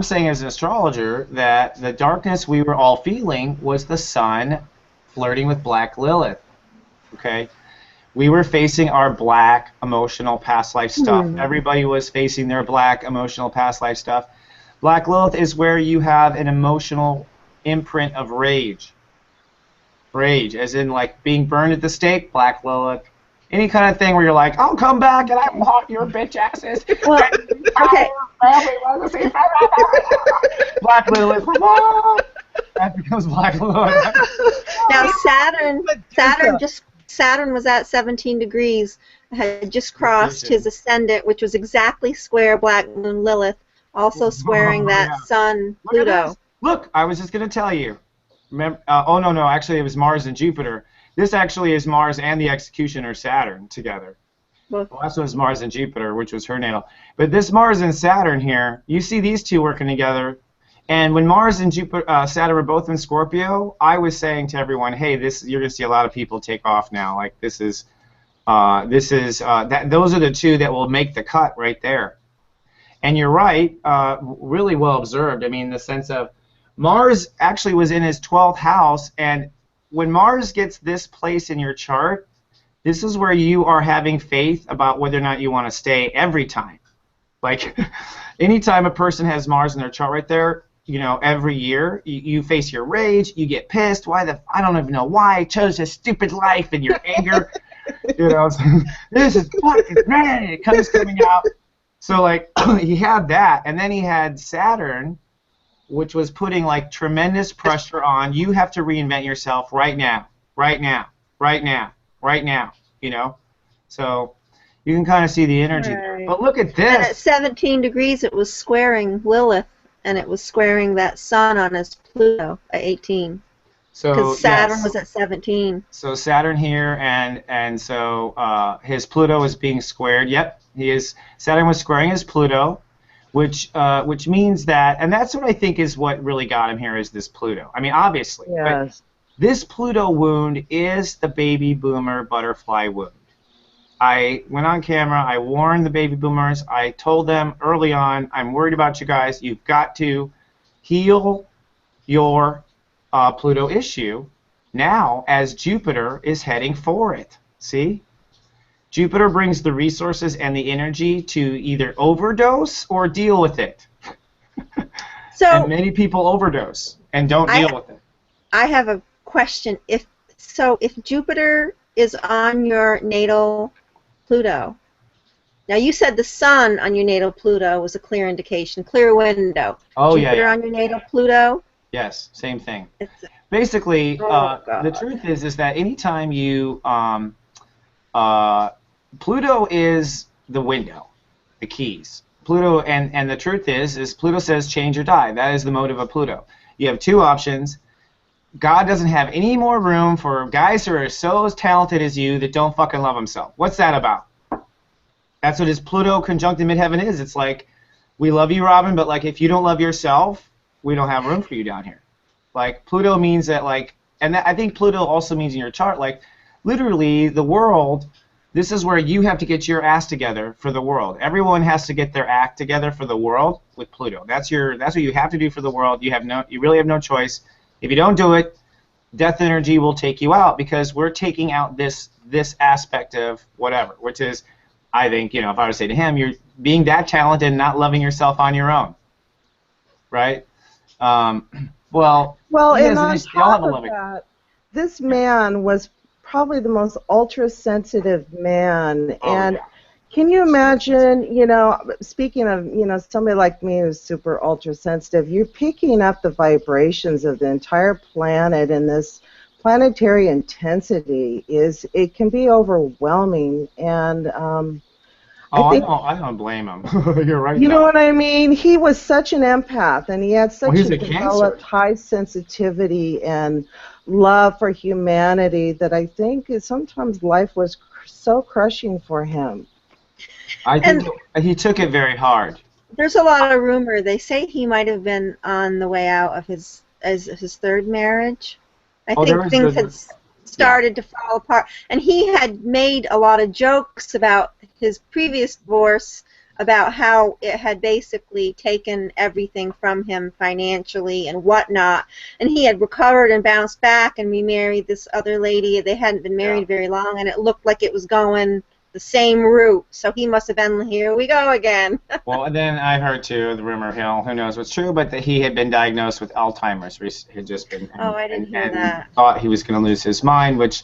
saying as an astrologer that the darkness we were all feeling was the sun flirting with Black Lilith. Okay? We were facing our black emotional past life stuff. Everybody was facing their black emotional past life stuff. Black Lilith is where you have an emotional imprint of rage. Rage, as in like being burned at the stake, Black Lilith. Any kind of thing where you're like, I'll come back and I will haunt your bitch asses. Well, okay. Black Lilith. That becomes Black Lilith. Now Saturn was at 17 degrees, had just crossed his ascendant, which was exactly square Black Moon Lilith, also squaring that Sun Pluto. Look, I was just going to tell you. Remember, no, actually it was Mars and Jupiter. This actually is Mars and the executioner Saturn together. Well, that's was Mars and Jupiter, which was her natal. But this Mars and Saturn here, you see these two working together. And when Mars and Jupiter, Saturn were both in Scorpio, I was saying to everyone, "Hey, you're going to see a lot of people take off now. Like those are the two that will make the cut right there." And you're right, really well observed. I mean, in the sense of Mars actually was in his 12th house, and when Mars gets this place in your chart, this is where you are having faith about whether or not you want to stay every time. Like, anytime a person has Mars in their chart right there, you know, every year, you face your rage, you get pissed, I don't even know why I chose this stupid life, and your anger, you know, this is fucking man, it comes coming out. So, like, he had that, and then he had Saturn, which was putting, like, tremendous pressure on, you have to reinvent yourself right now, you know? So, you can kind of see the energy there. But look at this. And at 17 degrees, it was squaring Lilith, and it was squaring that Sun on his Pluto at 18. So because Saturn was at 17. So Saturn here, and so his Pluto is being squared. Yep, Saturn was squaring his Pluto, which means that, and that's what I think is what really got him here, is this Pluto. I mean, obviously, Yes. but this Pluto wound is the baby boomer butterfly wound. I went on camera, I warned the baby boomers, I told them early on, I'm worried about you guys, you've got to heal your Pluto issue now as Jupiter is heading for it. See? Jupiter brings the resources and the energy to either overdose or deal with it. So, and many people overdose and don't deal with it. I have a question. If Jupiter is on your natal Pluto, now you said the Sun on your natal Pluto was a clear indication, clear window. Oh, Jupiter on your natal Pluto? Yes, same thing. Basically, the truth is that anytime you Pluto is the window, the keys. Pluto, and the truth is Pluto says change or die. That is the motive of Pluto. You have two options. God doesn't have any more room for guys who are so talented as you that don't fucking love himself. What's that about? That's what his Pluto conjunct in midheaven is. It's like, we love you, Robin, but like if you don't love yourself, we don't have room for you down here. Like Pluto means that, like, and I think Pluto also means in your chart, like literally the world. This is where you have to get your ass together for the world. Everyone has to get their act together for the world with Pluto. That's what you have to do for the world. You really have no choice. If you don't do it, death energy will take you out, because we're taking out this aspect of whatever, which is, I think, you know, if I were to say to him, you're being that talented and not loving yourself on your own, right? Well, Well, he and has an on issue. They all have top a of loving. that, this man was probably the most ultra-sensitive man. Oh, And yeah. can you imagine, speaking of, somebody like me who's super ultra-sensitive, you're picking up the vibrations of the entire planet, and this planetary intensity it can be overwhelming. And I Oh, think, I don't blame him. You're right, you know though. what I mean? He was such an empath, and he had Well, such he's a a Cancer. developed high sensitivity and love for humanity that I think sometimes life was so crushing for him. I think And he took it very hard. there's a lot of rumor. They say he might have been on the way out of his third marriage. I Oh, there think was things had the yeah. started to fall apart, and he had made a lot of jokes about his previous divorce, about how it had basically taken everything from him financially and whatnot, and he had recovered and bounced back and remarried this other lady. They hadn't been Yeah. married very long, and it looked like it was going the same route, so he must have been, here we go again. Well, and then I heard too the rumor hill. Who knows what's true? But that he had been diagnosed with Alzheimer's. Had just been Oh, I didn't hear that. thought he was going to lose his mind, which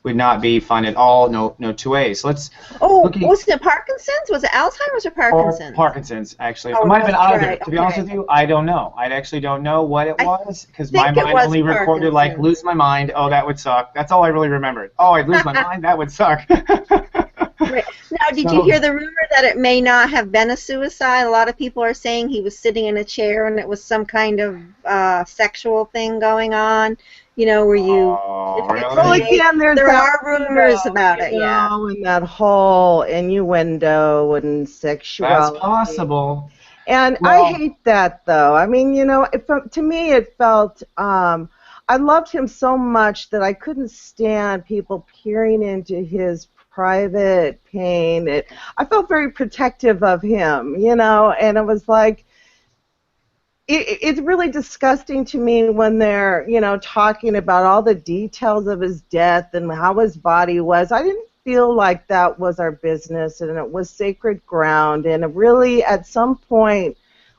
would not be fun at all. No two ways. Let's Oh, looking was it Parkinson's? Was it Alzheimer's or or Parkinson's? Parkinson's actually. Oh, It might have been that's either. right. To be honest Okay. with you, I don't know. I actually don't know what it I was because my think it mind was only recorded like Parkinson's. lose my mind. Oh, that would suck. That's all I really remembered. Oh, I'd lose my mind. That would suck. Right. Now, did you So- hear the rumor that it may not have been a suicide? A lot of people are saying he was sitting in a chair and it was some kind of sexual thing going on. You know, where you. Oh, if you really? Well, create- again, there's there that are rumors about it. Yeah. and that whole innuendo and That's sexuality. possible. And Well- I hate that, though. I mean, to me, it felt. I loved him so much that I couldn't stand people peering into his private pain. I felt very protective of him, and it was like. It's really disgusting to me when they're, talking about all the details of his death and how his body was. I didn't feel like that was our business, and it was sacred ground. And really, at some point,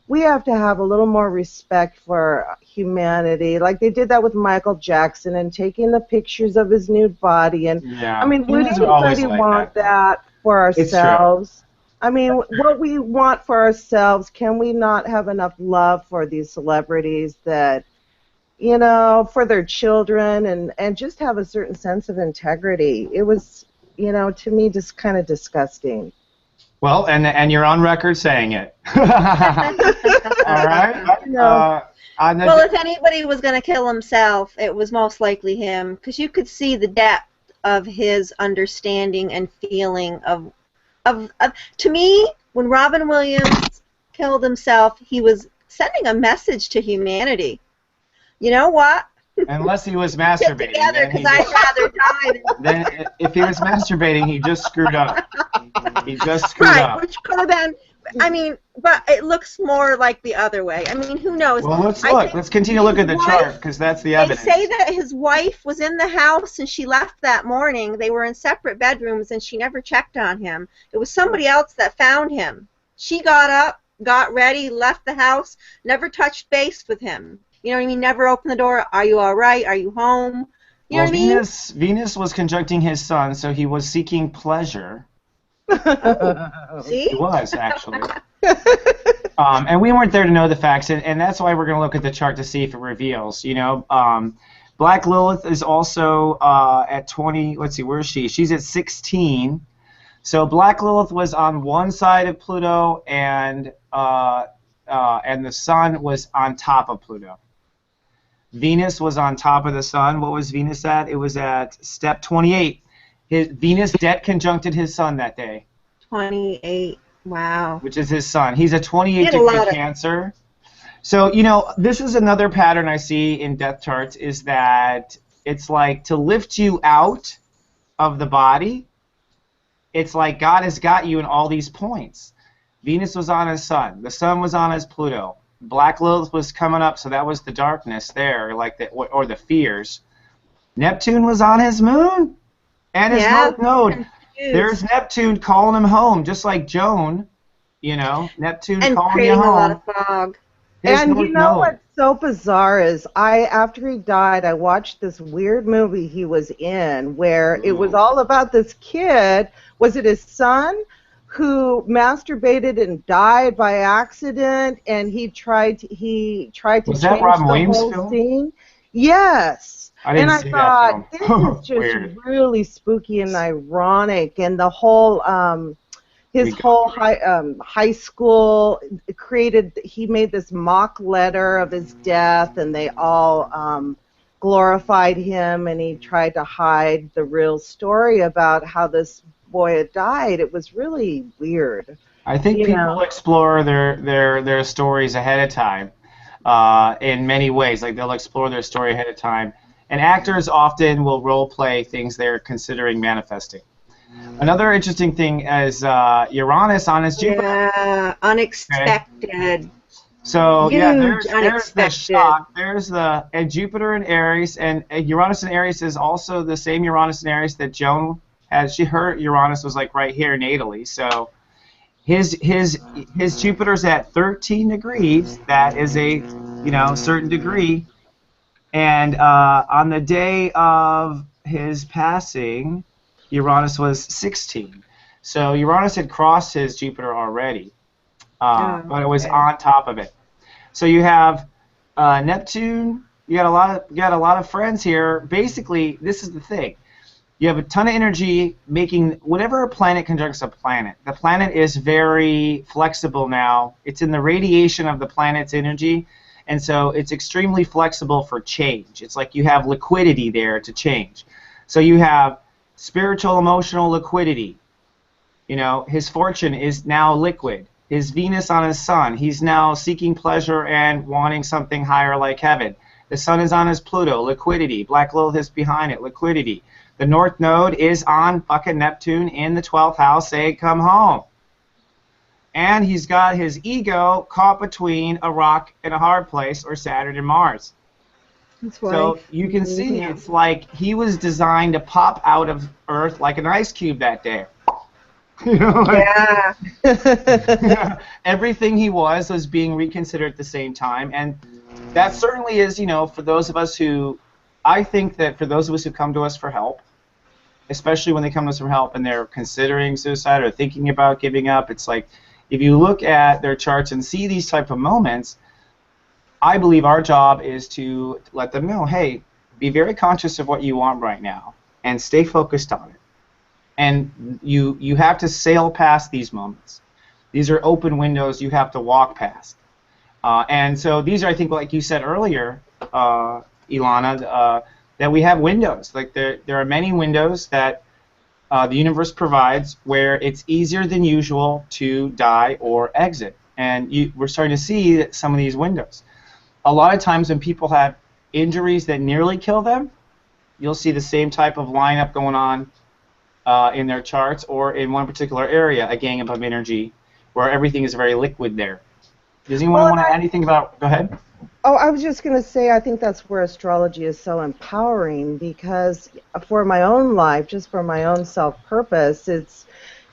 we have to have a little more respect for humanity. Like they did that with Michael Jackson and taking the pictures of his nude body. And Yeah. I mean, would Humans are always anybody like want that, that for It's true. ourselves? I mean, what we want for ourselves, can we not have enough love for these celebrities that, for their children and just have a certain sense of integrity? It was, to me, just kind of disgusting. Well, and you're on record saying it. All right. Well, if anybody was going to kill himself, it was most likely him, because you could see the depth of his understanding and feeling of to me, when Robin Williams killed himself, he was sending a message to humanity. You know what? Unless he was Get masturbating. together, because I'd rather die than... Then if he was masturbating, he just screwed up. He just screwed Right, up. which could have been... I mean, but it looks more like the other way. I mean, who knows? Well, let's I look. think Let's continue to look at the his chart wife- because that's the They evidence. say that his wife was in the house and she left that morning. They were in separate bedrooms and she never checked on him. It was somebody else that found him. She got up, got ready, left the house, never touched base with him. You know what I mean? Never opened the door. Are you all right? Are you home? You know what I mean? Venus was conjuncting his sun, so he was seeking pleasure. See? He was, actually. And we weren't there to know the facts, and that's why we're going to look at the chart to see if it reveals. Black Lilith is also at 20. Let's see, where is she? She's at 16. So Black Lilith was on one side of Pluto, and the sun was on top of Pluto. Venus was on top of the sun. What was Venus at? It was at step 28. Venus debt conjuncted his sun that day. 28. Wow. Which is his sun. He's a 28 He had a degree lot of- Cancer. So, this is another pattern I see in death charts is that it's like to lift you out of the body, it's like God has got you in all these points. Venus was on his sun. The sun was on his Pluto. Black Lilith was coming up, so that was the darkness there, or the fears. Neptune was on his moon and his North Node. Confused. There's Neptune calling him home, just like Joan. Neptune and calling you creating home. a lot of fog. His And North you know Node. what's so bizarre is after he died, I watched this weird movie he was in where it was all about this kid. Was it his son who masturbated and died by accident, and he tried to Was that change Robin the Williams' whole film? scene? Yes. I And didn't I see that thought this is film. just Weird. really spooky and ironic, and the whole his We got whole through it. high school he made this mock letter of his death, and they all glorified him, and he tried to hide the real story about how this boy had died. It was really weird, I think you people know. explore their stories ahead of time in many ways. Like they'll explore their story ahead of time, and actors often will role play things they're considering manifesting. Another interesting thing is Uranus on his Jupiter. Yeah, Okay. unexpected, So yeah, huge there's the unexpected. shock. There's the and Jupiter in Aries, and Uranus in Aries is also the same Uranus in Aries that Joan had. Her Uranus was like right here natally. So his Jupiter's at 13 degrees. That is a certain degree. And on the day of his passing, Uranus was 16. So Uranus had crossed his Jupiter already, Oh, but it was okay. on top of it. So you have Neptune. You got a lot of friends here. Basically, this is the thing. You have a ton of energy making whatever a planet conjuncts a planet. The planet is very flexible now. It's in the radiation of the planet's energy, and so it's extremely flexible for change. It's like you have liquidity there to change. So you have spiritual, emotional liquidity. His fortune is now liquid. His Venus on his sun, he's now seeking pleasure and wanting something higher like heaven. The sun is on his Pluto, liquidity. Black Lilith is behind it, liquidity. The North Node is on fucking Neptune in the 12th house saying, come home. And he's got his ego caught between a rock and a hard place, or Saturn and Mars. His So wife. you can see Yeah. it's like he was designed to pop out of Earth like an ice cube that day. Like, Yeah. everything he was being reconsidered at the same time. And that certainly is, for those of us who, I think that for those of us who come to us for help, especially when they come to us for help and they're considering suicide or thinking about giving up, it's like if you look at their charts and see these type of moments, I believe our job is to let them know, hey, be very conscious of what you want right now and stay focused on it. And you have to sail past these moments. These are open windows you have to walk past. And so these are, I think, like you said earlier, Ilana, that we have windows. Like there are many windows that the universe provides where it's easier than usual to die or exit. And we're starting to see some of these windows. A lot of times when people have injuries that nearly kill them, you'll see the same type of lineup going on in their charts, or in one particular area, a gang of energy, where everything is very liquid there. Does anyone Well, want to add anything about? Go ahead. oh, I was just going to say, I think that's where astrology is so empowering, because for my own life, just for my own self-purpose, it's,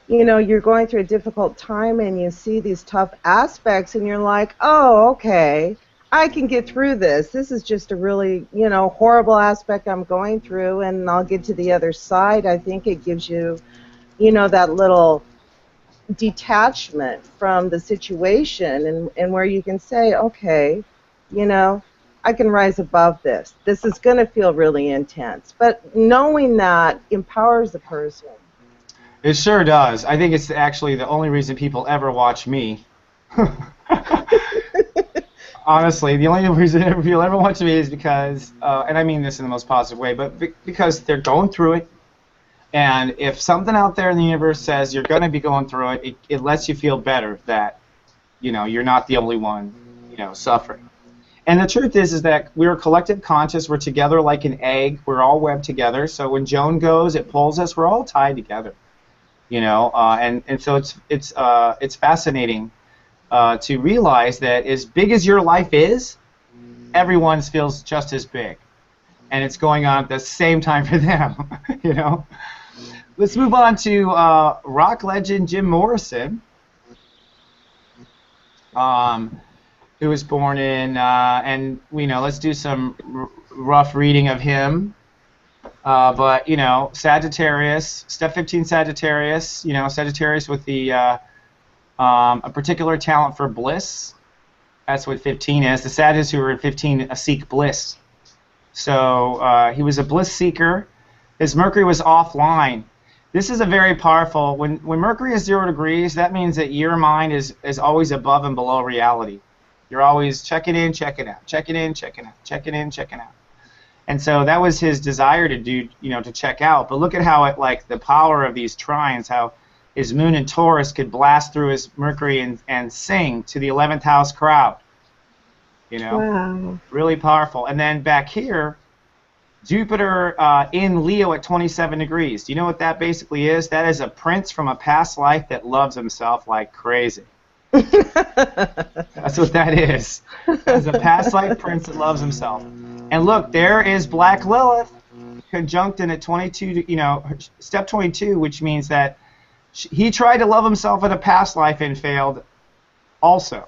you're going through a difficult time and you see these tough aspects and you're like, oh, okay, I can get through this. This is just a really, horrible aspect I'm going through, and I'll get to the other side. I think it gives you, that little detachment from the situation, and where you can say, okay, I can rise above this. This is going to feel really intense. But knowing that empowers the person. It sure does. I think it's actually the only reason people ever watch me. Honestly, the only reason people ever watch me is because, and I mean this in the most positive way, but because they're going through it. And if something out there in the universe says you're going to be going through it, it lets you feel better that, you're not the only one, suffering. And the truth is that we're a collective conscious. We're together like an egg. We're all webbed together. So when Joan goes, it pulls us. We're all tied together. And so it's fascinating to realize that as big as your life is, everyone's feels just as big, and it's going on at the same time for them. Let's move on to rock legend Jim Morrison. who was born in, and let's do some rough reading of him. But Sagittarius, step 15 Sagittarius, Sagittarius with the a particular talent for bliss. That's what 15 is. The Sagittarius who were in 15 seek bliss. So he was a bliss seeker. His Mercury was offline. This is a very powerful, when Mercury is 0 degrees, that means that your mind is always above and below reality. You're always checking in, checking out, checking in, checking out, checking in, checking out. And so that was his desire to do, to check out. But look at how the power of these trines, how his moon in Taurus could blast through his Mercury and sing to the 11th house crowd. Wow. Really powerful. And then back here, Jupiter in Leo at 27 degrees. Do you know what that basically is? That is a prince from a past life that loves himself like crazy. That's what that is. That's a past life prince that loves himself. And look, there is Black Lilith conjuncting at 22, step 22, which means that he tried to love himself in a past life and failed also.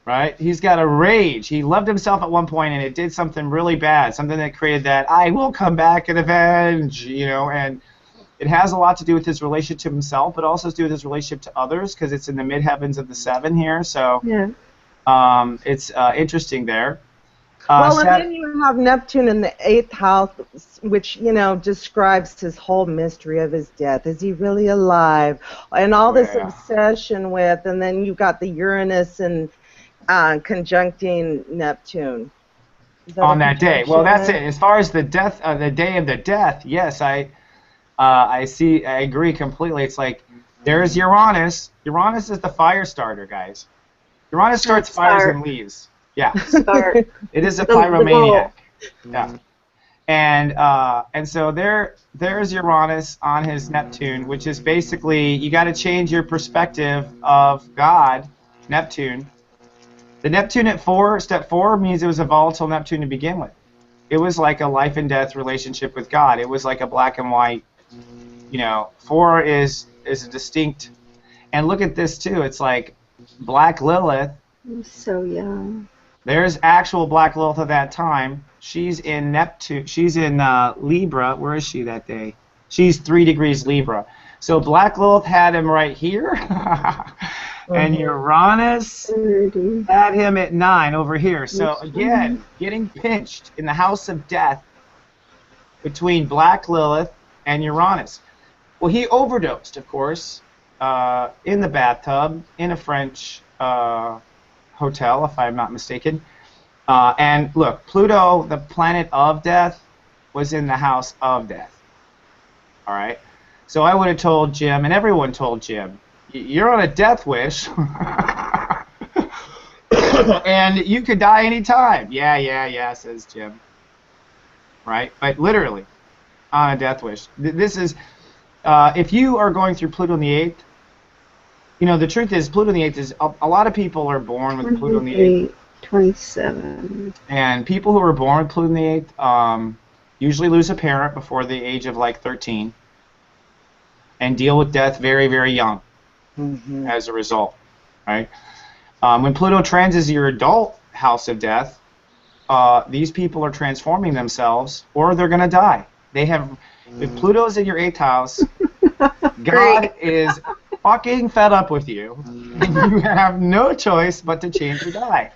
Right? He's got a rage. He loved himself at one point and it did something really bad, something that created that I will come back and avenge, and it has a lot to do with his relationship to himself, but also to do with his relationship to others because it's in the midheavens of the 7 here. So it's interesting there. Well, and then you have Neptune in the 8th house, which, describes his whole mystery of his death. Is he really alive? And all this obsession with, and then you've got the Uranus and conjuncting Neptune. On that day. Well, that's it. As far as the death, the day of the death, yes, I agree completely. It's like, there's Uranus. Uranus is the fire starter, guys. Uranus starts fires and leaves. Yeah. It is a pyromaniac. Yeah. And so there's Uranus on his Neptune, which is basically, you got to change your perspective of God, Neptune. The Neptune at 4, step 4, means it was a volatile Neptune to begin with. It was like a life and death relationship with God. It was like a black and white, 4 is a distinct, and look at this too, it's like Black Lilith. I'm so young. There's actual Black Lilith at that time. She's in Neptune. She's in Libra. Where is she that day? She's 3 degrees Libra. So Black Lilith had him right here. And Uranus had him at 9 over here. So again, getting pinched in the house of death between Black Lilith and Uranus. Well, he overdosed, of course, in the bathtub in a French hotel, if I'm not mistaken. And look, Pluto, the planet of death, was in the house of death. All right? So I would have told Jim, and everyone told Jim, you're on a death wish, and you could die anytime. Yeah, says Jim. Right? But literally, on a death wish. This is, if you are going through Pluto in the 8th, the truth is, Pluto in the 8th is, a lot of people are born with Pluto in the 8th. 27. And people who are born with Pluto in the 8th usually lose a parent before the age of like 13 and deal with death very, very young. As a result, right? When Pluto transits your adult house of death, these people are transforming themselves, or they're going to die. If Pluto's in your 8th house, God is fucking fed up with you, and you have no choice but to change or die.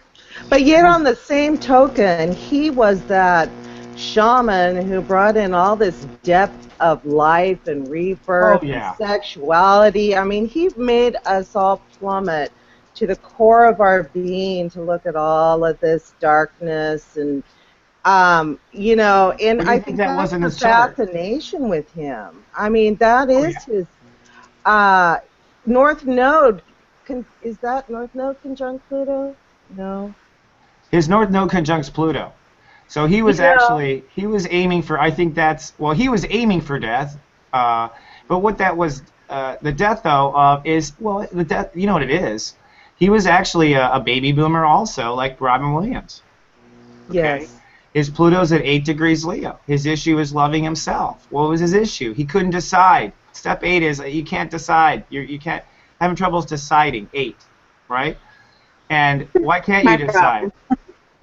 But yet, on the same token, he was that shaman who brought in all this depth of life and rebirth and sexuality. I mean, he made us all plummet to the core of our being to look at all of this darkness and, and I think that's the fascination with him. I mean, that is his North Node. Is that North Node conjunct Pluto? No. His North Node conjuncts Pluto. So he was he was aiming for, I think that's, well, he was aiming for death. But what that was, the death, though, is, well, the death, you know what it is. He was actually a baby boomer also, like Robin Williams. Okay? Yes. His Pluto's at 8 degrees Leo. His issue is loving himself. What was his issue? He couldn't decide. Step 8 is you can't decide. You can't, having troubles deciding, 8, right? And why can't you My decide?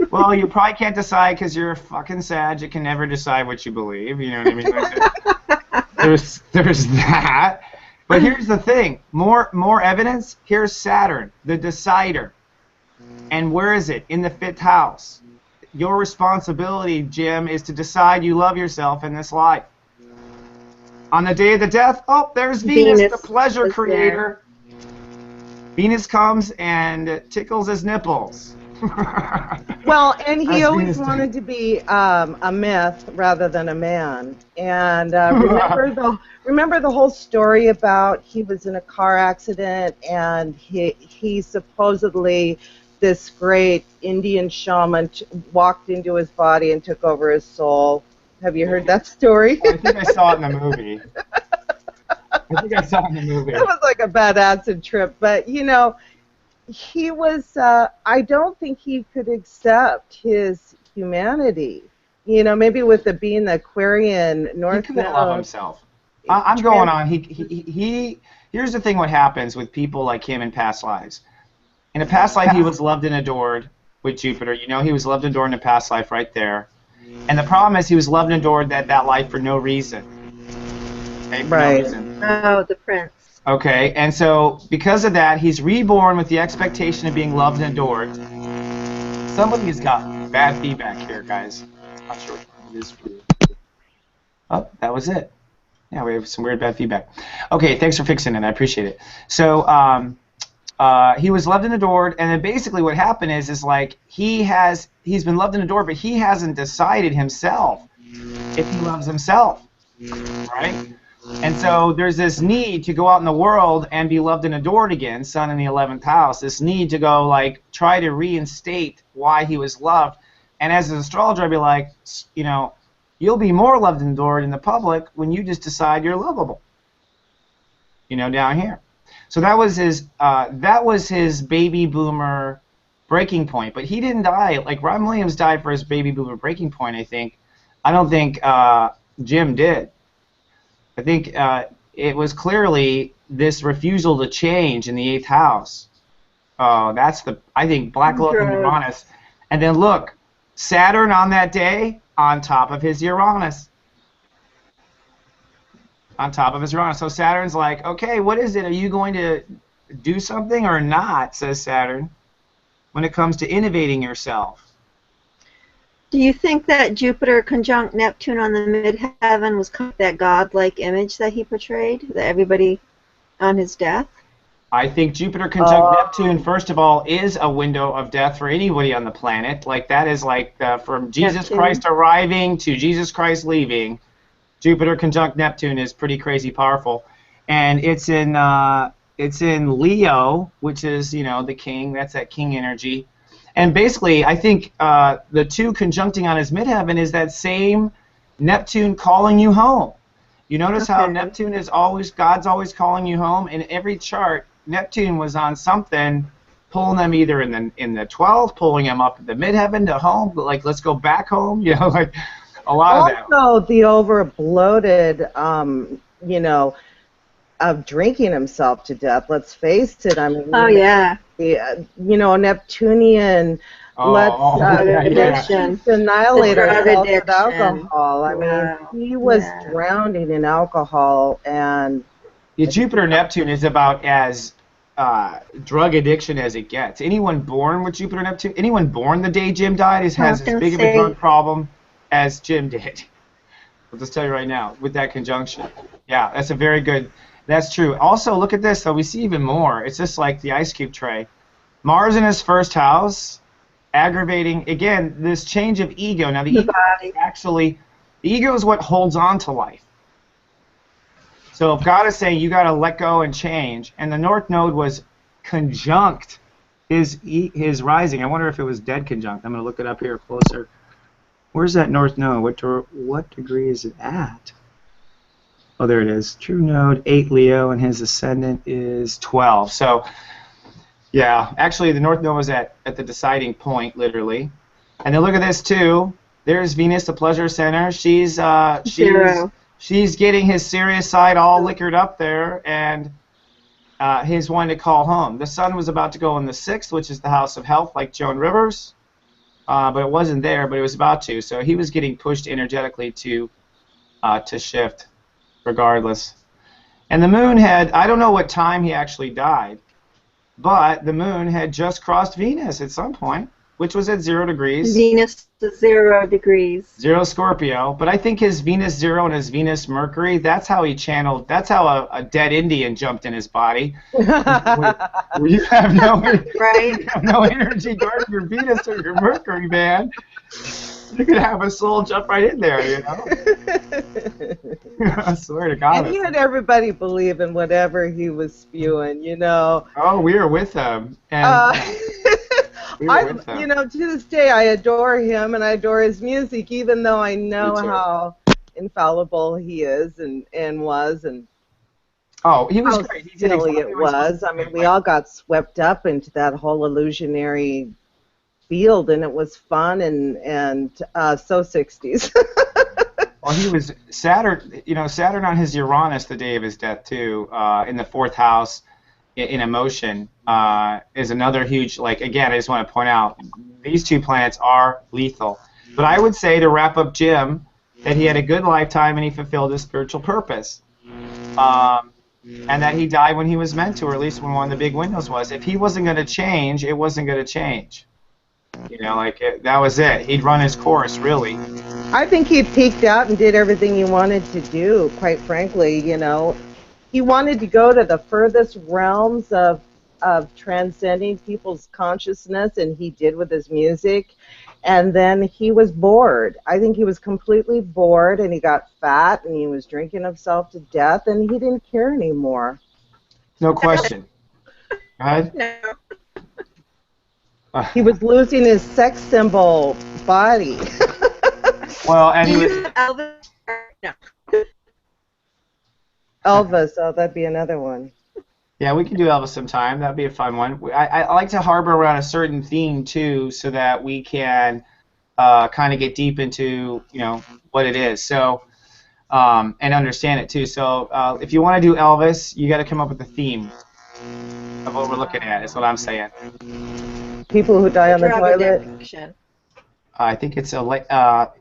Well, you probably can't decide because you're a fucking Sag. You can never decide what you believe. You know what I mean? Like, there's that. But here's the thing. More evidence. Here's Saturn, the decider. And where is it? In the 5th house. Your responsibility, Jim, is to decide you love yourself in this life. On the day of the death, oh, there's Venus, the pleasure creator. Venus comes and tickles his nipples. Well, and he That's always Venus wanted time. to be a myth rather than a man. And remember the whole story about he was in a car accident and he supposedly, this great Indian shaman walked into his body and took over his soul. Have you heard that story? I think I saw it in the movie. It was like a bad acid trip, but you know, he was, I don't think he could accept his humanity. You know, maybe with the being the Aquarian North He couldn't love Node. himself. I'm going on. Here's the thing what happens with people like him in past lives. In a past life, he was loved and adored with Jupiter. You know, he was loved and adored in a past life right there. And the problem is he was loved and adored that life for no reason. Okay, for no reason. Oh, the prince. Okay, and so because of that, he's reborn with the expectation of being loved and adored. Somebody's got bad feedback here, guys. Not sure what it is for you. Oh, that was it. Yeah, we have some weird bad feedback. Okay, thanks for fixing it. I appreciate it. So he was loved and adored, and then basically what happened is like he's been loved and adored, but he hasn't decided himself if he loves himself, right? And so there's this need to go out in the world and be loved and adored again, Sun in the 11th house, this need to go like try to reinstate why he was loved. And as an astrologer, I'd be like, you know, you'll be more loved and adored in the public when you just decide you're lovable. You know, down here. So that was his baby boomer breaking point. But he didn't die. Like Ron Williams died for his baby boomer breaking point, I think. I don't think Jim did. I think it was clearly this refusal to change in the 8th house. That's I think black luck in Uranus. And then look, Saturn on that day on top of his Uranus. On top of his Uranus. So Saturn's like, okay, what is it? Are you going to do something or not, says Saturn, when it comes to innovating yourself? Do you think that Jupiter conjunct Neptune on the midheaven was kind of that godlike image that he portrayed, that everybody on his death? I think Jupiter conjunct Neptune, first of all, is a window of death for anybody on the planet. Like that is like from Jesus Christ arriving to Jesus Christ leaving. Jupiter conjunct Neptune is pretty crazy powerful, and it's in Leo, which is, you know, the king. That's that king energy. And basically, I think the two conjuncting on his midheaven is that same Neptune calling you home. You notice how Neptune is always, God's always calling you home. In every chart, Neptune was on something, pulling them either in the 12th, pulling them up at the midheaven to home, like let's go back home. You know, like a lot of that. Also, the over bloated, you know, of drinking himself to death. Let's face it. I mean, you know, Neptunian. Let's annihilate ourselves with alcohol. I mean, he was drowning in alcohol, and Jupiter Neptune is about as drug addiction as it gets. Anyone born with Jupiter Neptune, anyone born the day Jim died, has as big of a drug problem as Jim did. I'll just tell you right now with that conjunction. Yeah, that's a very good. That's true. Also, look at this, though. We see even more. It's just like the ice cube tray. Mars in his first house, aggravating, again, this change of ego. Now, the ego is actually, the ego is what holds on to life. So if God is saying you got to let go and change, and the North Node was conjunct his rising. I wonder if it was dead conjunct. I'm going to look it up here closer. Where's that North Node? What degree is it at? Oh, there it is. True node, 8 Leo, and his ascendant is 12. So, yeah, actually the North Node was at the deciding point, literally. And then look at this, too. There's Venus, the pleasure center. She's getting his serious side all liquored up there. And his one to call home. The sun was about to go in the 6th, which is the house of health, like Joan Rivers, but it wasn't there, but it was about to. So he was getting pushed energetically to shift, regardless. And the moon had, I don't know what time he actually died, but the moon had just crossed Venus at some point, which was at 0 degrees. Venus is 0 degrees. 0 Scorpio. But I think his Venus 0 and his Venus Mercury, that's how he channeled, that's how a dead Indian jumped in his body. Where you have no, Right. you have no energy guarding your Venus or your Mercury, man. You could have a soul jump right in there, you know? I swear to God. And he had everybody believe in whatever he was spewing, you know. Oh, we were with him. And we were with him. You know, to this day, I adore him and I adore his music, even though I know how infallible he is and was and oh, he was how great. He did silly exactly it was. I mean, we all got swept up into that whole illusionary field, and it was fun and so 60s. Well, he was Saturn. You know, Saturn on his Uranus the day of his death too, in the 4th house, in emotion, is another huge. Like again, I just want to point out these 2 planets are lethal. But I would say to wrap up Jim that he had a good lifetime and he fulfilled his spiritual purpose, and that he died when he was meant to, or at least when one of the big windows was. If he wasn't going to change, it wasn't going to change. You know, like that was it. He'd run his course, really. I think he peaked out and did everything he wanted to do, quite frankly, you know. He wanted to go to the furthest realms of transcending people's consciousness, and he did with his music. And then he was bored. I think he was completely bored, and he got fat, and he was drinking himself to death, and he didn't care anymore. No question. Go ahead. No. He was losing his sex symbol body. Well, and Do he was. you have Elvis? No. Elvis, oh, that'd be another one. Yeah, we can do Elvis sometime. That'd be a fun one. I like to harbor around a certain theme too, so that we can kind of get deep into what it is. So and understand it too. So if you want to do Elvis, you got to come up with a theme of what we're looking at. Is what I'm saying. People who die on the Drug toilet. addiction. I think it's Ilana.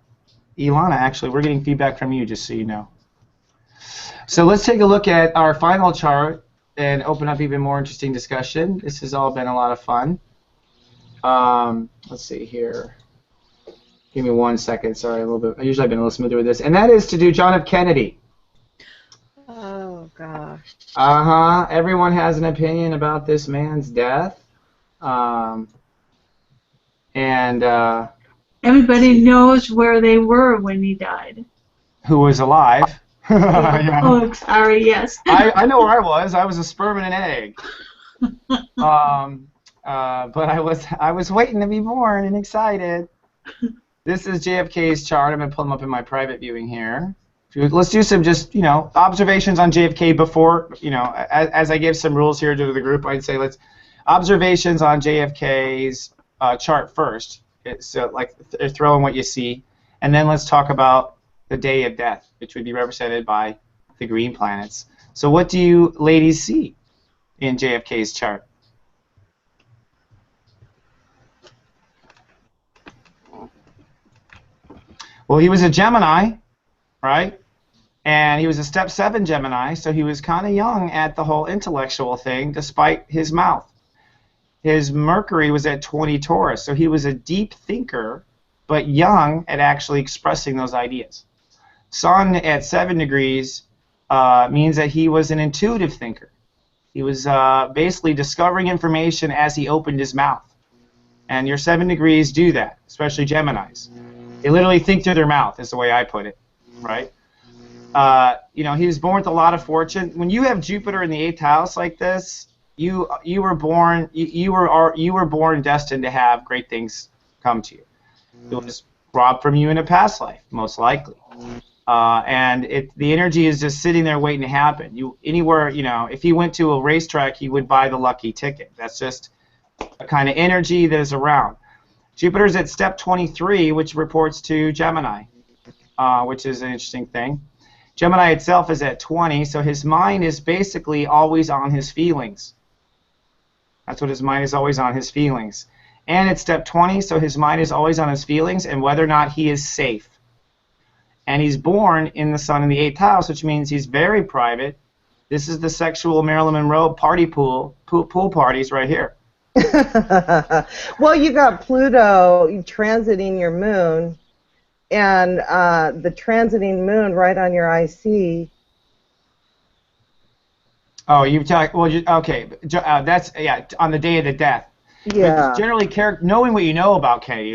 Actually, we're getting feedback from you, just so you know. So let's take a look at our final chart and open up even more interesting discussion. This has all been a lot of fun. Let's see here. Give me 1 second. Sorry, a little bit. Usually I've been a little smoother with this, and that is to do John F. Kennedy. Oh gosh. Everyone has an opinion about this man's death, Everybody knows where they were when he died. who was alive. Yeah. Oh, sorry, yes. I know where I was. I was a sperm and an egg. But I was waiting to be born and excited. This is JFK's chart. I'm gonna pull them up in my private viewing here. Let's do some just observations on JFK before as I give some rules here to the group. I'd say let's observations on JFK's chart first. So like throw in what you see, and then let's talk about the day of death, which would be represented by the green planets. So what do you ladies see in JFK's chart? Well, he was a Gemini, right? And he was a step 7 Gemini, so he was kind of young at the whole intellectual thing, despite his mouth. His Mercury was at 20 Taurus, so he was a deep thinker, but young at actually expressing those ideas. Sun at 7 degrees means that he was an intuitive thinker. He was basically discovering information as he opened his mouth. And your 7 degrees do that, especially Geminis. They literally think through their mouth, is the way I put it, right? He was born with a lot of fortune. When you have Jupiter in the 8th house like this, you were born destined to have great things come to you. It was robbed from you in a past life, most likely. And the energy is just sitting there waiting to happen. If he went to a racetrack, he would buy the lucky ticket. That's just a kind of energy that is around. Jupiter's at step 23, which reports to Gemini, which is an interesting thing. Gemini itself is at 20, so his mind is basically always on his feelings. That's what his mind is, always on his feelings. And it's step 20, so his mind is always on his feelings and whether or not he is safe. And he's born in the sun in the 8th house, which means he's very private. This is the sexual Marilyn Monroe party pool parties right here. Well, you got Pluto transiting your moon, and the transiting moon right on your IC. Oh, you talk. Well, okay. That's on the day of the death. Yeah. But generally, knowing what you know about Kennedy,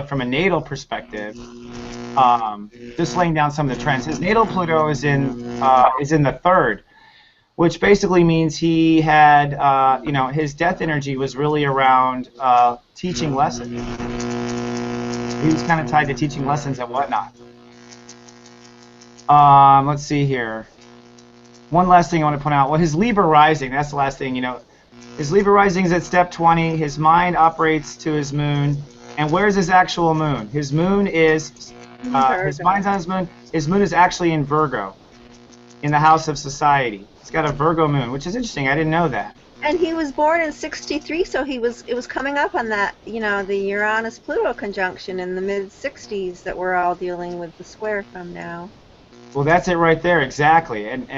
from a natal perspective, just laying down some of the trends. His natal Pluto is in the 3rd, which basically means he had, his death energy was really around teaching lessons. He was kind of tied to teaching lessons and whatnot. Let's see here. One last thing I want to point out. Well, his Libra rising, that's the last thing, His Libra rising is at step 20. His mind operates to his moon. And where's his actual moon? His moon is, his mind's on his moon. His moon is actually in Virgo, in the house of society. He's got a Virgo moon, which is interesting. I didn't know that. And he was born in 63, so it was coming up on that, the Uranus-Pluto conjunction in the mid-60s that we're all dealing with the square from now. Well, that's it right there, exactly. And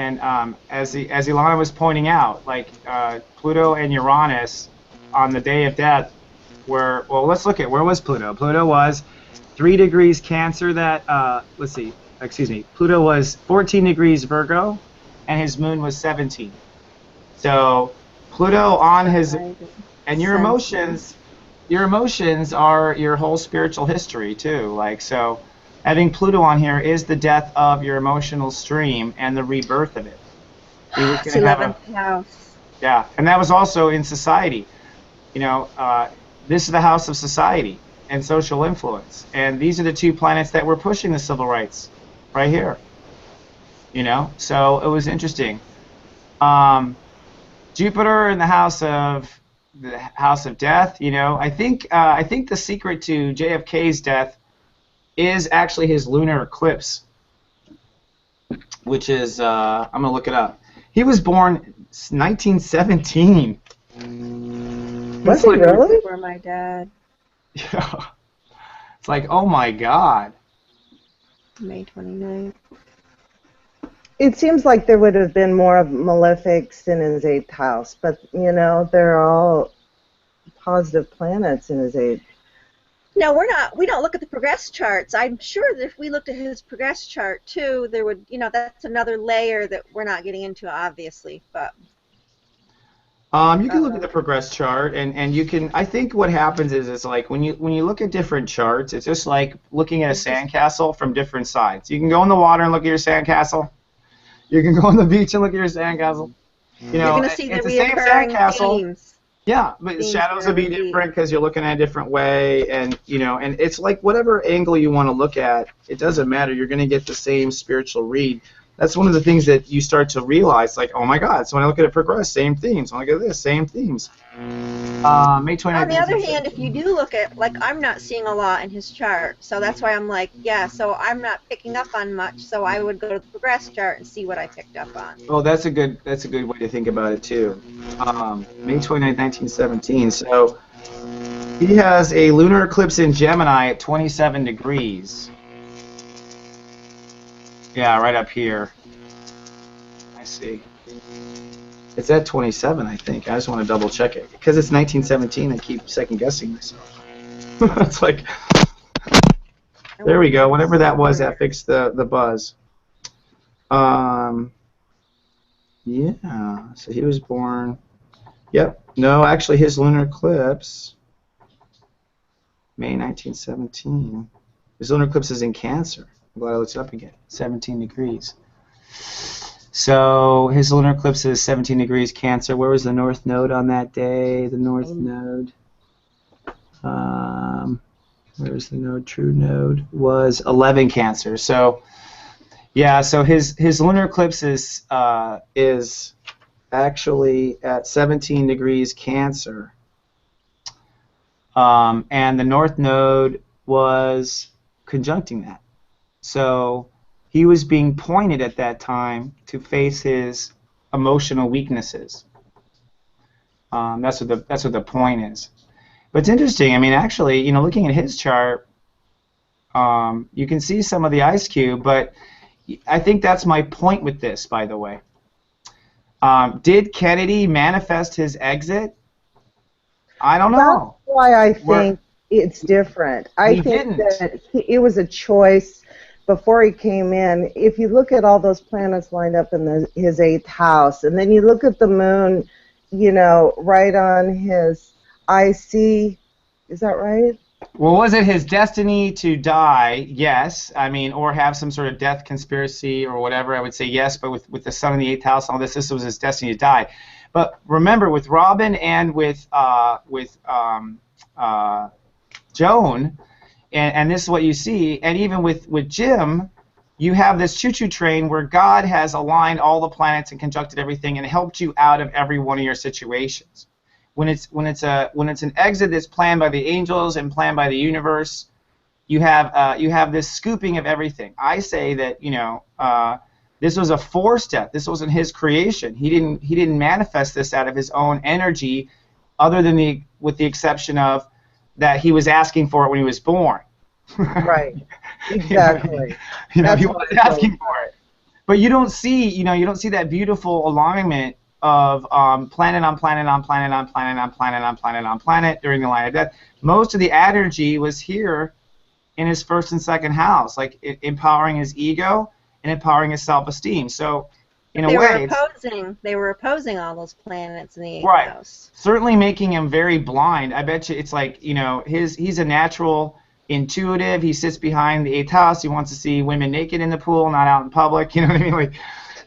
as Ilana was pointing out, like Pluto and Uranus on the day of death were, well, let's look at, where was Pluto? Pluto was 3 degrees Cancer Pluto was 14 degrees Virgo, and his moon was 17. So Pluto on his, and your emotions are your whole spiritual history too. Like, so having Pluto on here is the death of your emotional stream and the rebirth of it. It's 11th house. Yeah, and that was also in society. This is the house of society and social influence, and these are the 2 planets that were pushing the civil rights right here. So it was interesting. Jupiter in the house of death. I think the secret to JFK's death is actually his lunar eclipse, which is I'm gonna look it up. He was born 1917. Was he really? For my dad. Yeah. It's like, oh my God. May 29th. It seems like there would have been more of malefics in his 8th house, but they're all positive planets in his 8th. No, we don't look at the progress charts. I'm sure that if we looked at his progress chart too, there would, that's another layer that we're not getting into, obviously, but. You can look at the progress chart, and you can. I think what happens is it's like when you look at different charts, it's just like looking at a sandcastle from different sides. You can go in the water and look at your sandcastle. You can go on the beach and look at your sandcastle. You're going to see the same reoccurring sandcastle. themes. Yeah, but the shadows will be different because you're looking at a different way, and and it's like whatever angle you want to look at, it doesn't matter. You're going to get the same spiritual read. That's one of the things that you start to realize, like, oh my God, so when I look at it progress, same themes. When I look at this, same themes. May 29th. On the other hand, if you do look at, like, I'm not seeing a lot in his chart, so that's why I'm like, yeah, so I'm not picking up on much, so I would go to the progress chart and see what I picked up on. Oh, that's a good way to think about it too. May 29th, 1917. So he has a lunar eclipse in Gemini at 27 degrees. Yeah, right up here. I see. It's at 27, I think. I just want to double check it. Because it's 1917, I keep second guessing myself. It's like, there we go. Whatever that was, that fixed the buzz. Yeah, so he was born, yep. No, actually his lunar eclipse, May 1917. His lunar eclipse is in Cancer. I'm glad I looked it up again. 17 degrees. So his lunar eclipse is 17 degrees Cancer. Where was the North Node on that day? The North Node. Where's the node? True node was 11 Cancer. So yeah. So his lunar eclipse is actually at 17 degrees Cancer. And the North Node was conjuncting that. So he was being pointed at that time to face his emotional weaknesses. That's what the point is. But it's interesting. I mean, actually, looking at his chart, you can see some of the ice cube. But I think that's my point with this, by the way. Did Kennedy manifest his exit? I don't know. That's why I think it's different. I think that it was a choice before he came in. If you look at all those planets lined up in his 8th house, and then you look at the moon, right on his IC, is that right? Well, was it his destiny to die? Yes. I mean, or have some sort of death conspiracy or whatever. I would say yes, but with the sun in the 8th house and all this was his destiny to die. But remember, with Robin and with Joan, and this is what you see, and even with Jim, you have this choo-choo train where God has aligned all the planets and conjuncted everything and helped you out of every one of your situations. When it's an exit that's planned by the angels and planned by the universe, you have this scooping of everything. I say that this was a forced death. This wasn't his creation. He didn't manifest this out of his own energy, other than with the exception of that he was asking for it when he was born. Right. Exactly. He was asking for it. But you don't see that beautiful alignment of planet on planet on planet on planet on planet on planet on planet during the line of death. Most of the energy was here in his 1st and 2nd house, like empowering his ego and empowering his self-esteem. So, in a way, they were opposing all those planets in the 8th house. Certainly making him very blind. I bet you it's like he's a natural intuitive. He sits behind the 8th house. He wants to see women naked in the pool, not out in public. You know what I mean?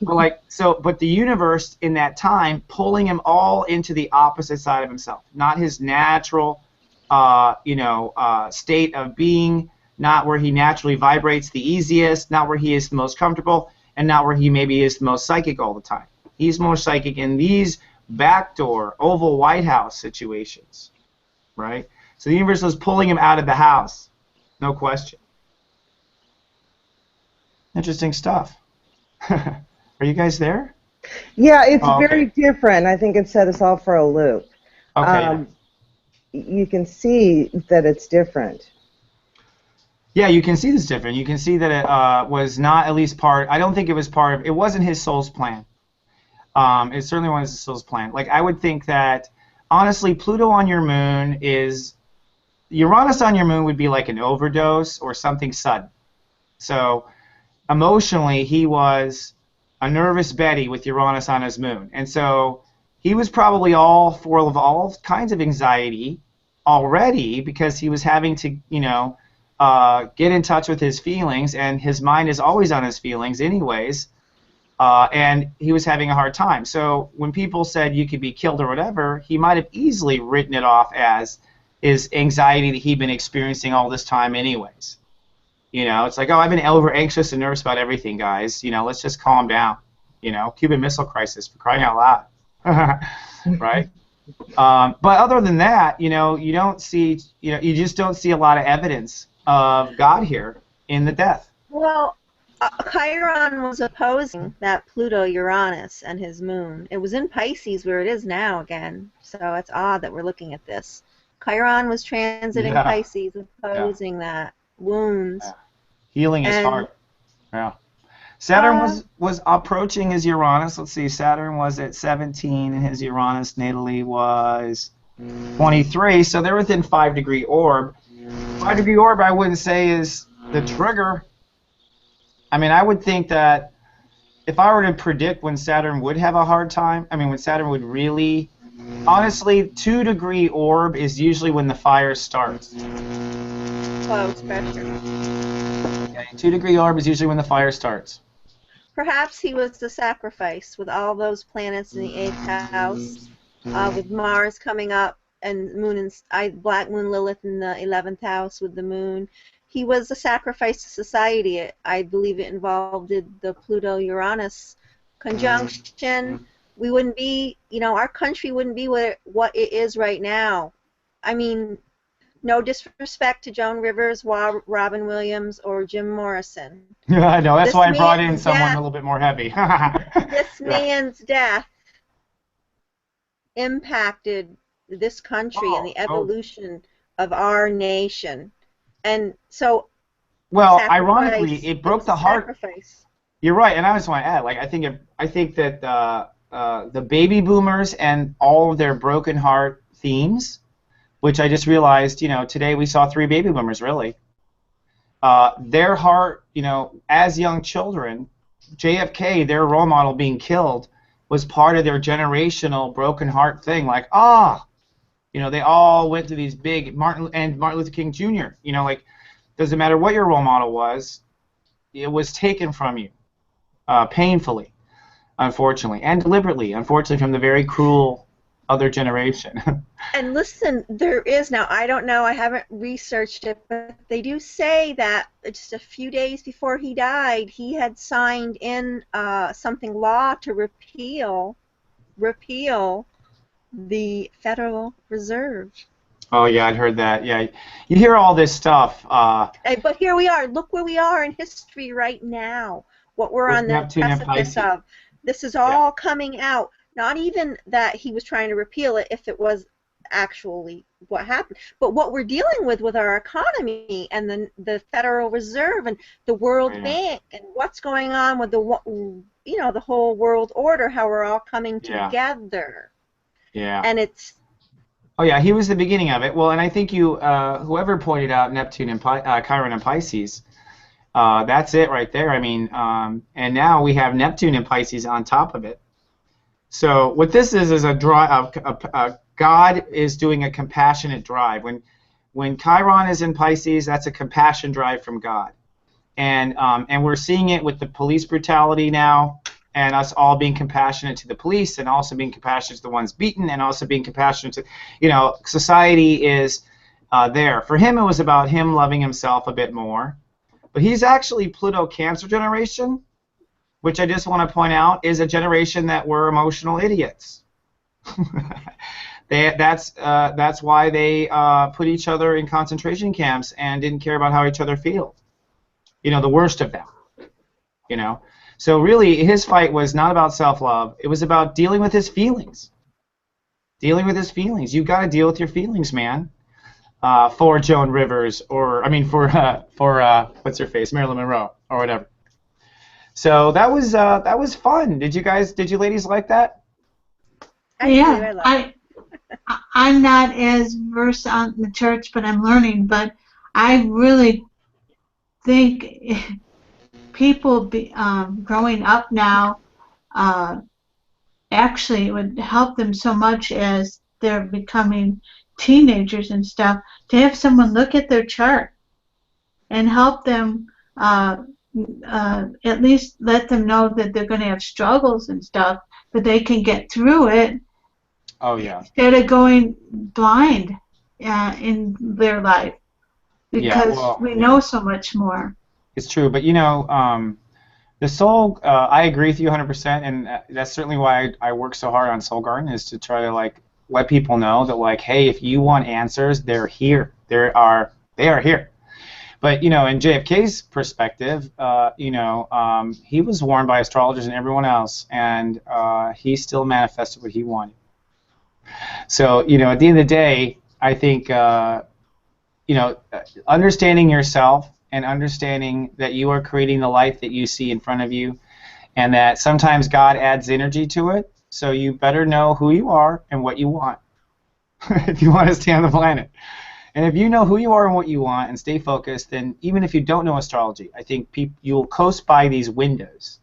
But the universe in that time pulling him all into the opposite side of himself, not his natural, state of being, not where he naturally vibrates the easiest, not where he is the most comfortable, and not where he maybe is the most psychic all the time. He's more psychic in these backdoor Oval White House situations, right? So the universe was pulling him out of the house, no question. Interesting stuff. Are you guys there? Yeah, it's very different. I think it set us all for a loop. Okay. You can see that it's different. Yeah, you can see this different. You can see that it was not at least part. I don't think it was part of. It wasn't his soul's plan. It certainly wasn't his soul's plan. Like I would think that honestly, Pluto on your moon is Uranus on your moon would be like an overdose or something sudden. So emotionally, he was a nervous Betty with Uranus on his moon, and so he was probably all full of all kinds of anxiety already because he was having to, get in touch with his feelings, and his mind is always on his feelings anyways, and he was having a hard time. So when people said you could be killed or whatever, he might have easily written it off as his anxiety that he'd been experiencing all this time anyways. It's like, oh, I've been over anxious and nervous about everything, guys. Let's just calm down. Cuban Missile Crisis, for crying out loud. Right? But other than that, you don't see, you just don't see a lot of evidence of God here in the death. Well, Chiron was opposing that Pluto-Uranus and his moon. It was in Pisces where it is now again, so it's odd that we're looking at this. Chiron was transiting Pisces, opposing that. Wounds. Yeah. Healing his heart. Yeah. Saturn was approaching his Uranus. Let's see. Saturn was at 17, and his Uranus natally was 23. So they're within 5-degree orb. 5-degree orb, I wouldn't say is the trigger. I mean, I would think that if I were to predict when Saturn would have a hard time, when Saturn would really, honestly, 2-degree orb is usually when the fire starts. Close pressure. Okay, 2-degree orb is usually when the fire starts. Perhaps he was the sacrifice with all those planets in the 8th house, with Mars coming up and Moon and Black Moon Lilith in the 11th house with the Moon. He was a sacrifice to society. I believe it involved the Pluto-Uranus conjunction. We wouldn't be, our country wouldn't be what it is right now. I mean, No disrespect to Joan Rivers, Robin Williams, or Jim Morrison. I know. That's This why I brought in man's someone a death, little bit more heavy. this Yeah. man's death impacted this country and Oh, the oh. evolution of our nation. And so, Well, ironically, sacrifice, it it broke was a the heart. sacrifice. You're right, and I just want to add, like, I think that the baby boomers and all of their broken heart themes, which I just realized, today we saw 3 baby boomers really. Their heart, as young children, JFK, their role model being killed, was part of their generational broken heart thing. Like, they all went through these big Martin Luther King Jr. Like, doesn't matter what your role model was, it was taken from you, painfully, unfortunately, and deliberately, unfortunately, from the very cruel other generation. And listen, there is now, I don't know, I haven't researched it, but they do say that just a few days before he died, he had signed in something law to repeal the Federal Reserve. Oh yeah, I'd heard that. Yeah, you hear all this stuff. But here we are. Look where we are in history right now. What we're With on the Neptune and precipice Pisces. of. This is all coming out. Not even that he was trying to repeal it, if it was actually what happened, but what we're dealing with our economy and the Federal Reserve and the World Bank and what's going on with the whole world order, how we're all coming together. Yeah. And it's. Oh yeah, he was the beginning of it. Well, and I think whoever pointed out Neptune and Chiron and Pisces, that's it right there. I mean, and now we have Neptune and Pisces on top of it. So what this is a God is doing a compassionate drive. When Chiron is in Pisces, that's a compassion drive from God, and we're seeing it with the police brutality now, and us all being compassionate to the police, and also being compassionate to the ones beaten, and also being compassionate to, society is there. For him, it was about him loving himself a bit more, but he's actually Pluto Cancer generation, which I just want to point out is a generation that were emotional idiots. That's why they put each other in concentration camps and didn't care about how each other feel. The worst of them. So really, his fight was not about self-love. It was about dealing with his feelings. Dealing with his feelings. You've got to deal with your feelings, man. For Joan Rivers, or for what's her face, Marilyn Monroe, or whatever. So that was fun. Did you ladies like that? I'm not as versed on the church, but I'm learning. But I really think people growing up now, actually it would help them so much as they're becoming teenagers and stuff, to have someone look at their chart and help them, at least let them know that they're going to have struggles and stuff, but they can get through it. Oh yeah. Instead of going blind in their life, because we know so much more. It's true, but the soul. I agree with you 100%, and that's certainly why I work so hard on Soul Garden, is to try to let people know that hey, if you want answers, they're here. They are here. But in JFK's perspective, he was warned by astrologers and everyone else, and he still manifested what he wanted. So at the end of the day, I think understanding yourself and understanding that you are creating the life that you see in front of you, and that sometimes God adds energy to it. So you better know who you are and what you want if you want to stay on the planet. And if you know who you are and what you want and stay focused, then even if you don't know astrology, I think you'll coast by these windows,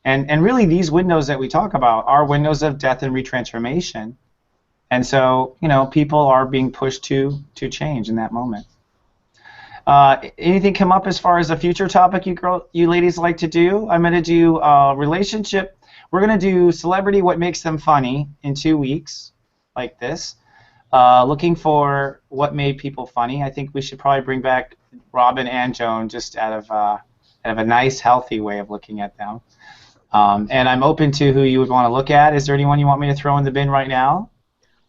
And really these windows that we talk about are windows of death and retransformation. And so, people are being pushed to change in that moment. Anything come up as far as a future topic you ladies like to do? I'm going to do relationship. We're going to do celebrity, what makes them funny in 2 weeks, like this. Looking for what made people funny. I think we should probably bring back Robin and Joan, just out of a nice, healthy way of looking at them. And I'm open to who you would want to look at. Is there anyone you want me to throw in the bin right now?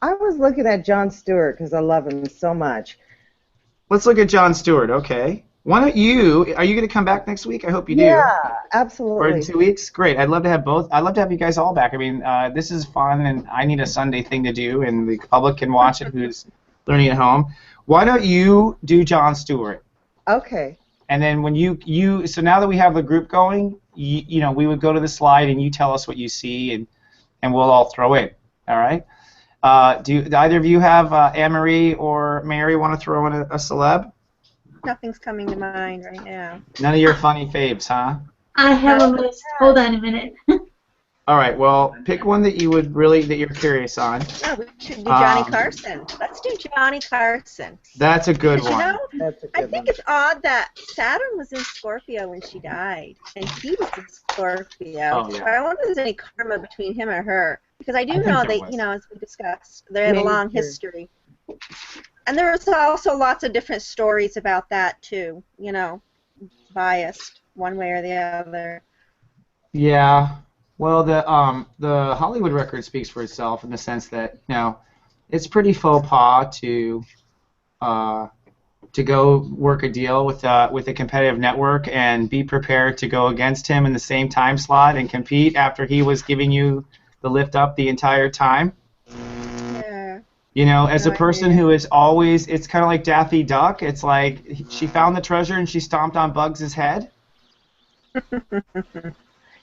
I was looking at Jon Stewart because I love him so much. Let's look at Jon Stewart. Okay. Why don't you? Are you going to come back next week? I hope you do. Yeah, Or in absolutely. 2 weeks? Great. I'd love to have both. I'd love to have you guys all back. I mean, this is fun, and I need a Sunday thing to do, and the public can watch it who's learning at home. Why don't you do Jon Stewart? Okay. And then when so now that we have the group going, you know, we would go to the slide, and you tell us what you see, and we'll all throw in. All right? Do either of you have Anne-Marie or Mary want to throw in a celeb? Nothing's coming to mind right now. None of your funny faves, huh? I have a list. Hold on a minute. All right. Well, pick one that you would that you're curious on. No, we should do Johnny Carson. Let's do Johnny Carson. That's a good You one. know, That's a I good think one. it's odd that Saturn was in Scorpio when she died, and he was in Scorpio. Oh, yeah. So I wonder if there's any karma between him or her, because I do I think know there they, was. you know, as we discussed, they had a Maybe long here. history. And there was also lots of different stories about that too. You know, biased one way or the other. Yeah. Well, the Hollywood record speaks for itself in the sense that, you know, it's pretty faux pas to go work a deal with a competitive network and be prepared to go against him in the same time slot and compete after he was giving you the lift up the entire time. Yeah. You know, as a No person idea. who is always, it's kind of like Daffy Duck. It's like she found the treasure and she stomped on Bugs' head.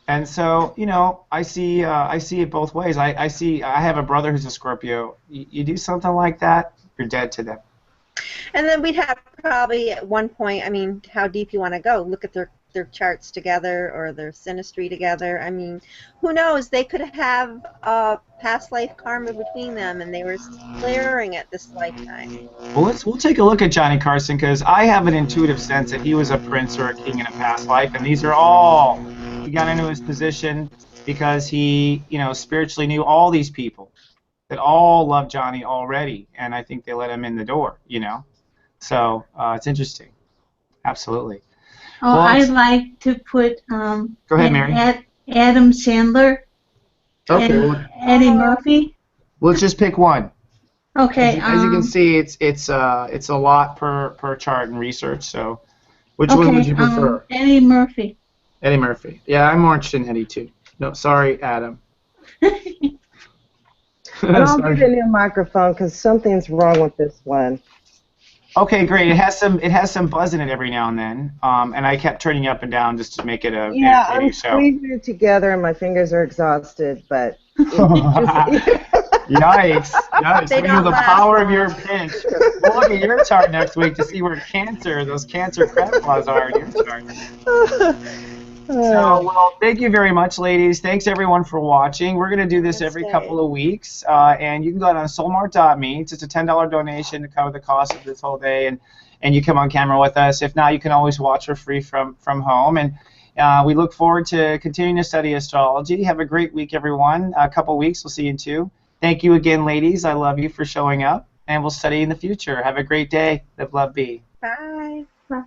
And so, you know, I see it both ways. I have a brother who's a Scorpio. You do something like that, you're dead to them. And then we'd have probably at one point, I mean, how deep you want to go, look at their charts together or their synastry together. I mean, who knows? They could have past life karma between them, and they were clearing it this lifetime. Well, we'll take a look at Johnny Carson because I have an intuitive sense that he was a prince or a king in a past life, and these are all, he got into his position because he, you know, spiritually knew all these people that all loved Johnny already, and I think they let him in the door, you know. So it's interesting. Absolutely. Oh, Well, I'd like to put Go ahead, Mary. Adam Sandler Okay. and Eddie Murphy. Let's just pick one. Okay. As you can see, it's a lot per chart and research. So, which one would you prefer? Eddie Murphy. Eddie Murphy. Yeah, I'm more interested in Eddie too. No, sorry, Adam. And I'll Sorry. get a new microphone because something's wrong with this one. Okay, great. It has some buzz in it every now and then, and I kept turning it up and down just to make it a Yeah, entertaining I'm show. squeezing it together and my fingers are exhausted, but Yikes! Yikes! They Look don't at the last power of long. your pinch. We'll look at your chart next week to see where those cancer crab claws are in your chart. So, well, thank you very much, ladies. Thanks, everyone, for watching. We're going to do this every couple of weeks, and you can go on soulmart.me. It's just a $10 donation to cover the cost of this whole day, and you come on camera with us. If not, you can always watch for free from home. And we look forward to continuing to study astrology. Have a great week, everyone. A couple weeks. We'll see you in 2. Thank you again, ladies. I love you for showing up, and we'll study in the future. Have a great day. Live, love, be. Bye. Bye.